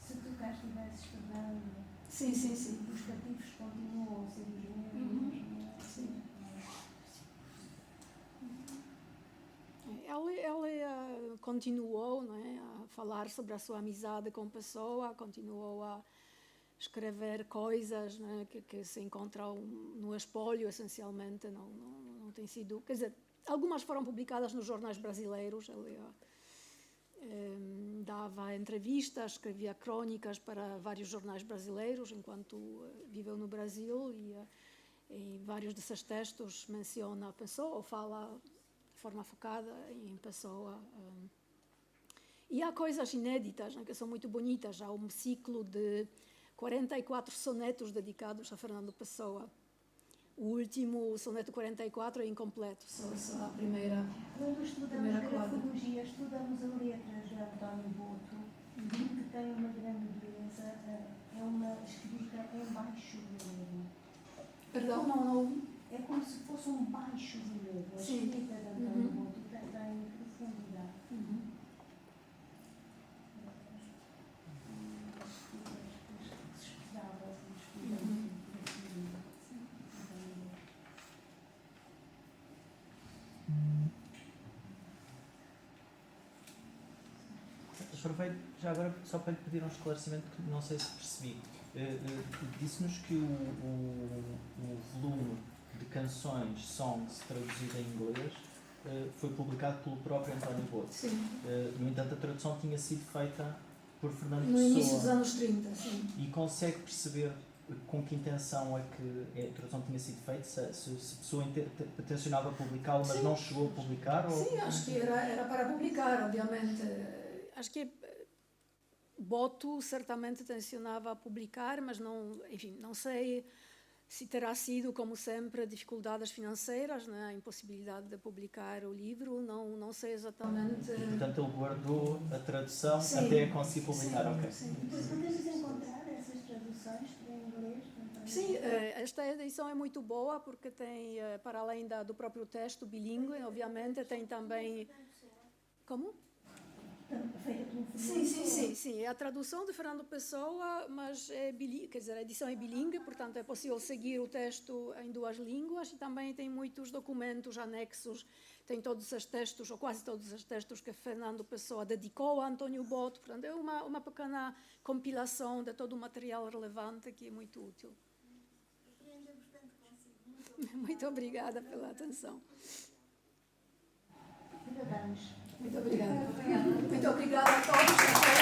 Se tu cá estivesses estudando, Sim. os cativos continuam a ser os mesmos. Sim. Ela continuou, não é, a falar sobre a sua amizade com Pessoa, continuou a escrever coisas, né, que se encontram no espólio, essencialmente, não tem sido... Quer dizer, algumas foram publicadas nos jornais brasileiros, ele dava entrevistas, escrevia crônicas para vários jornais brasileiros enquanto viveu no Brasil e em vários desses textos menciona a Pessoa, ou fala de forma focada em Pessoa. E há coisas inéditas, né, que são muito bonitas, há um ciclo de 44 sonetos dedicados a Fernando Pessoa. O último, o soneto 44, é incompleto, só a primeira. Quando estudamos grafologia, estudamos a letra de António Boto, que tem uma grande beleza, é uma escrita em baixo relevo. Perdão, não. É como se fosse um baixo relevo. A escrita de António Boto tem profundidade. Aproveito já agora só para lhe pedir um esclarecimento que não sei se percebi. Disse-nos que o volume de canções, songs, traduzido em inglês, foi publicado pelo próprio António Boto. Sim. No entanto, a tradução tinha sido feita por Fernando No Pessoa. início dos anos 30, sim. E consegue perceber com que intenção é que a tradução tinha sido feita? Se a pessoa tencionava publicá-lo, mas não chegou a publicar? Sim, acho que era para publicar, obviamente. Acho que Boto certamente tencionava publicar, mas não sei se terá sido, como sempre, dificuldades financeiras, né? A impossibilidade de publicar o livro, não sei exatamente. E, portanto, ele guardou a tradução até conseguir publicar. Sim. Podes encontrar essas traduções para inglês? Sim, esta edição é muito boa porque tem, para além do próprio texto bilíngue, obviamente, tem também... Como? Feita pelo Fernando. Sim. É a tradução de Fernando Pessoa, mas quer dizer, a edição é bilíngue, portanto é possível seguir o texto em duas línguas e também tem muitos documentos anexos, tem todos os textos, ou quase todos os textos que Fernando Pessoa dedicou a António Boto, portanto é uma pequena compilação de todo o material relevante que é muito útil. Muito obrigada pela atenção. Parabéns. Muito obrigada. Muito obrigada a todos.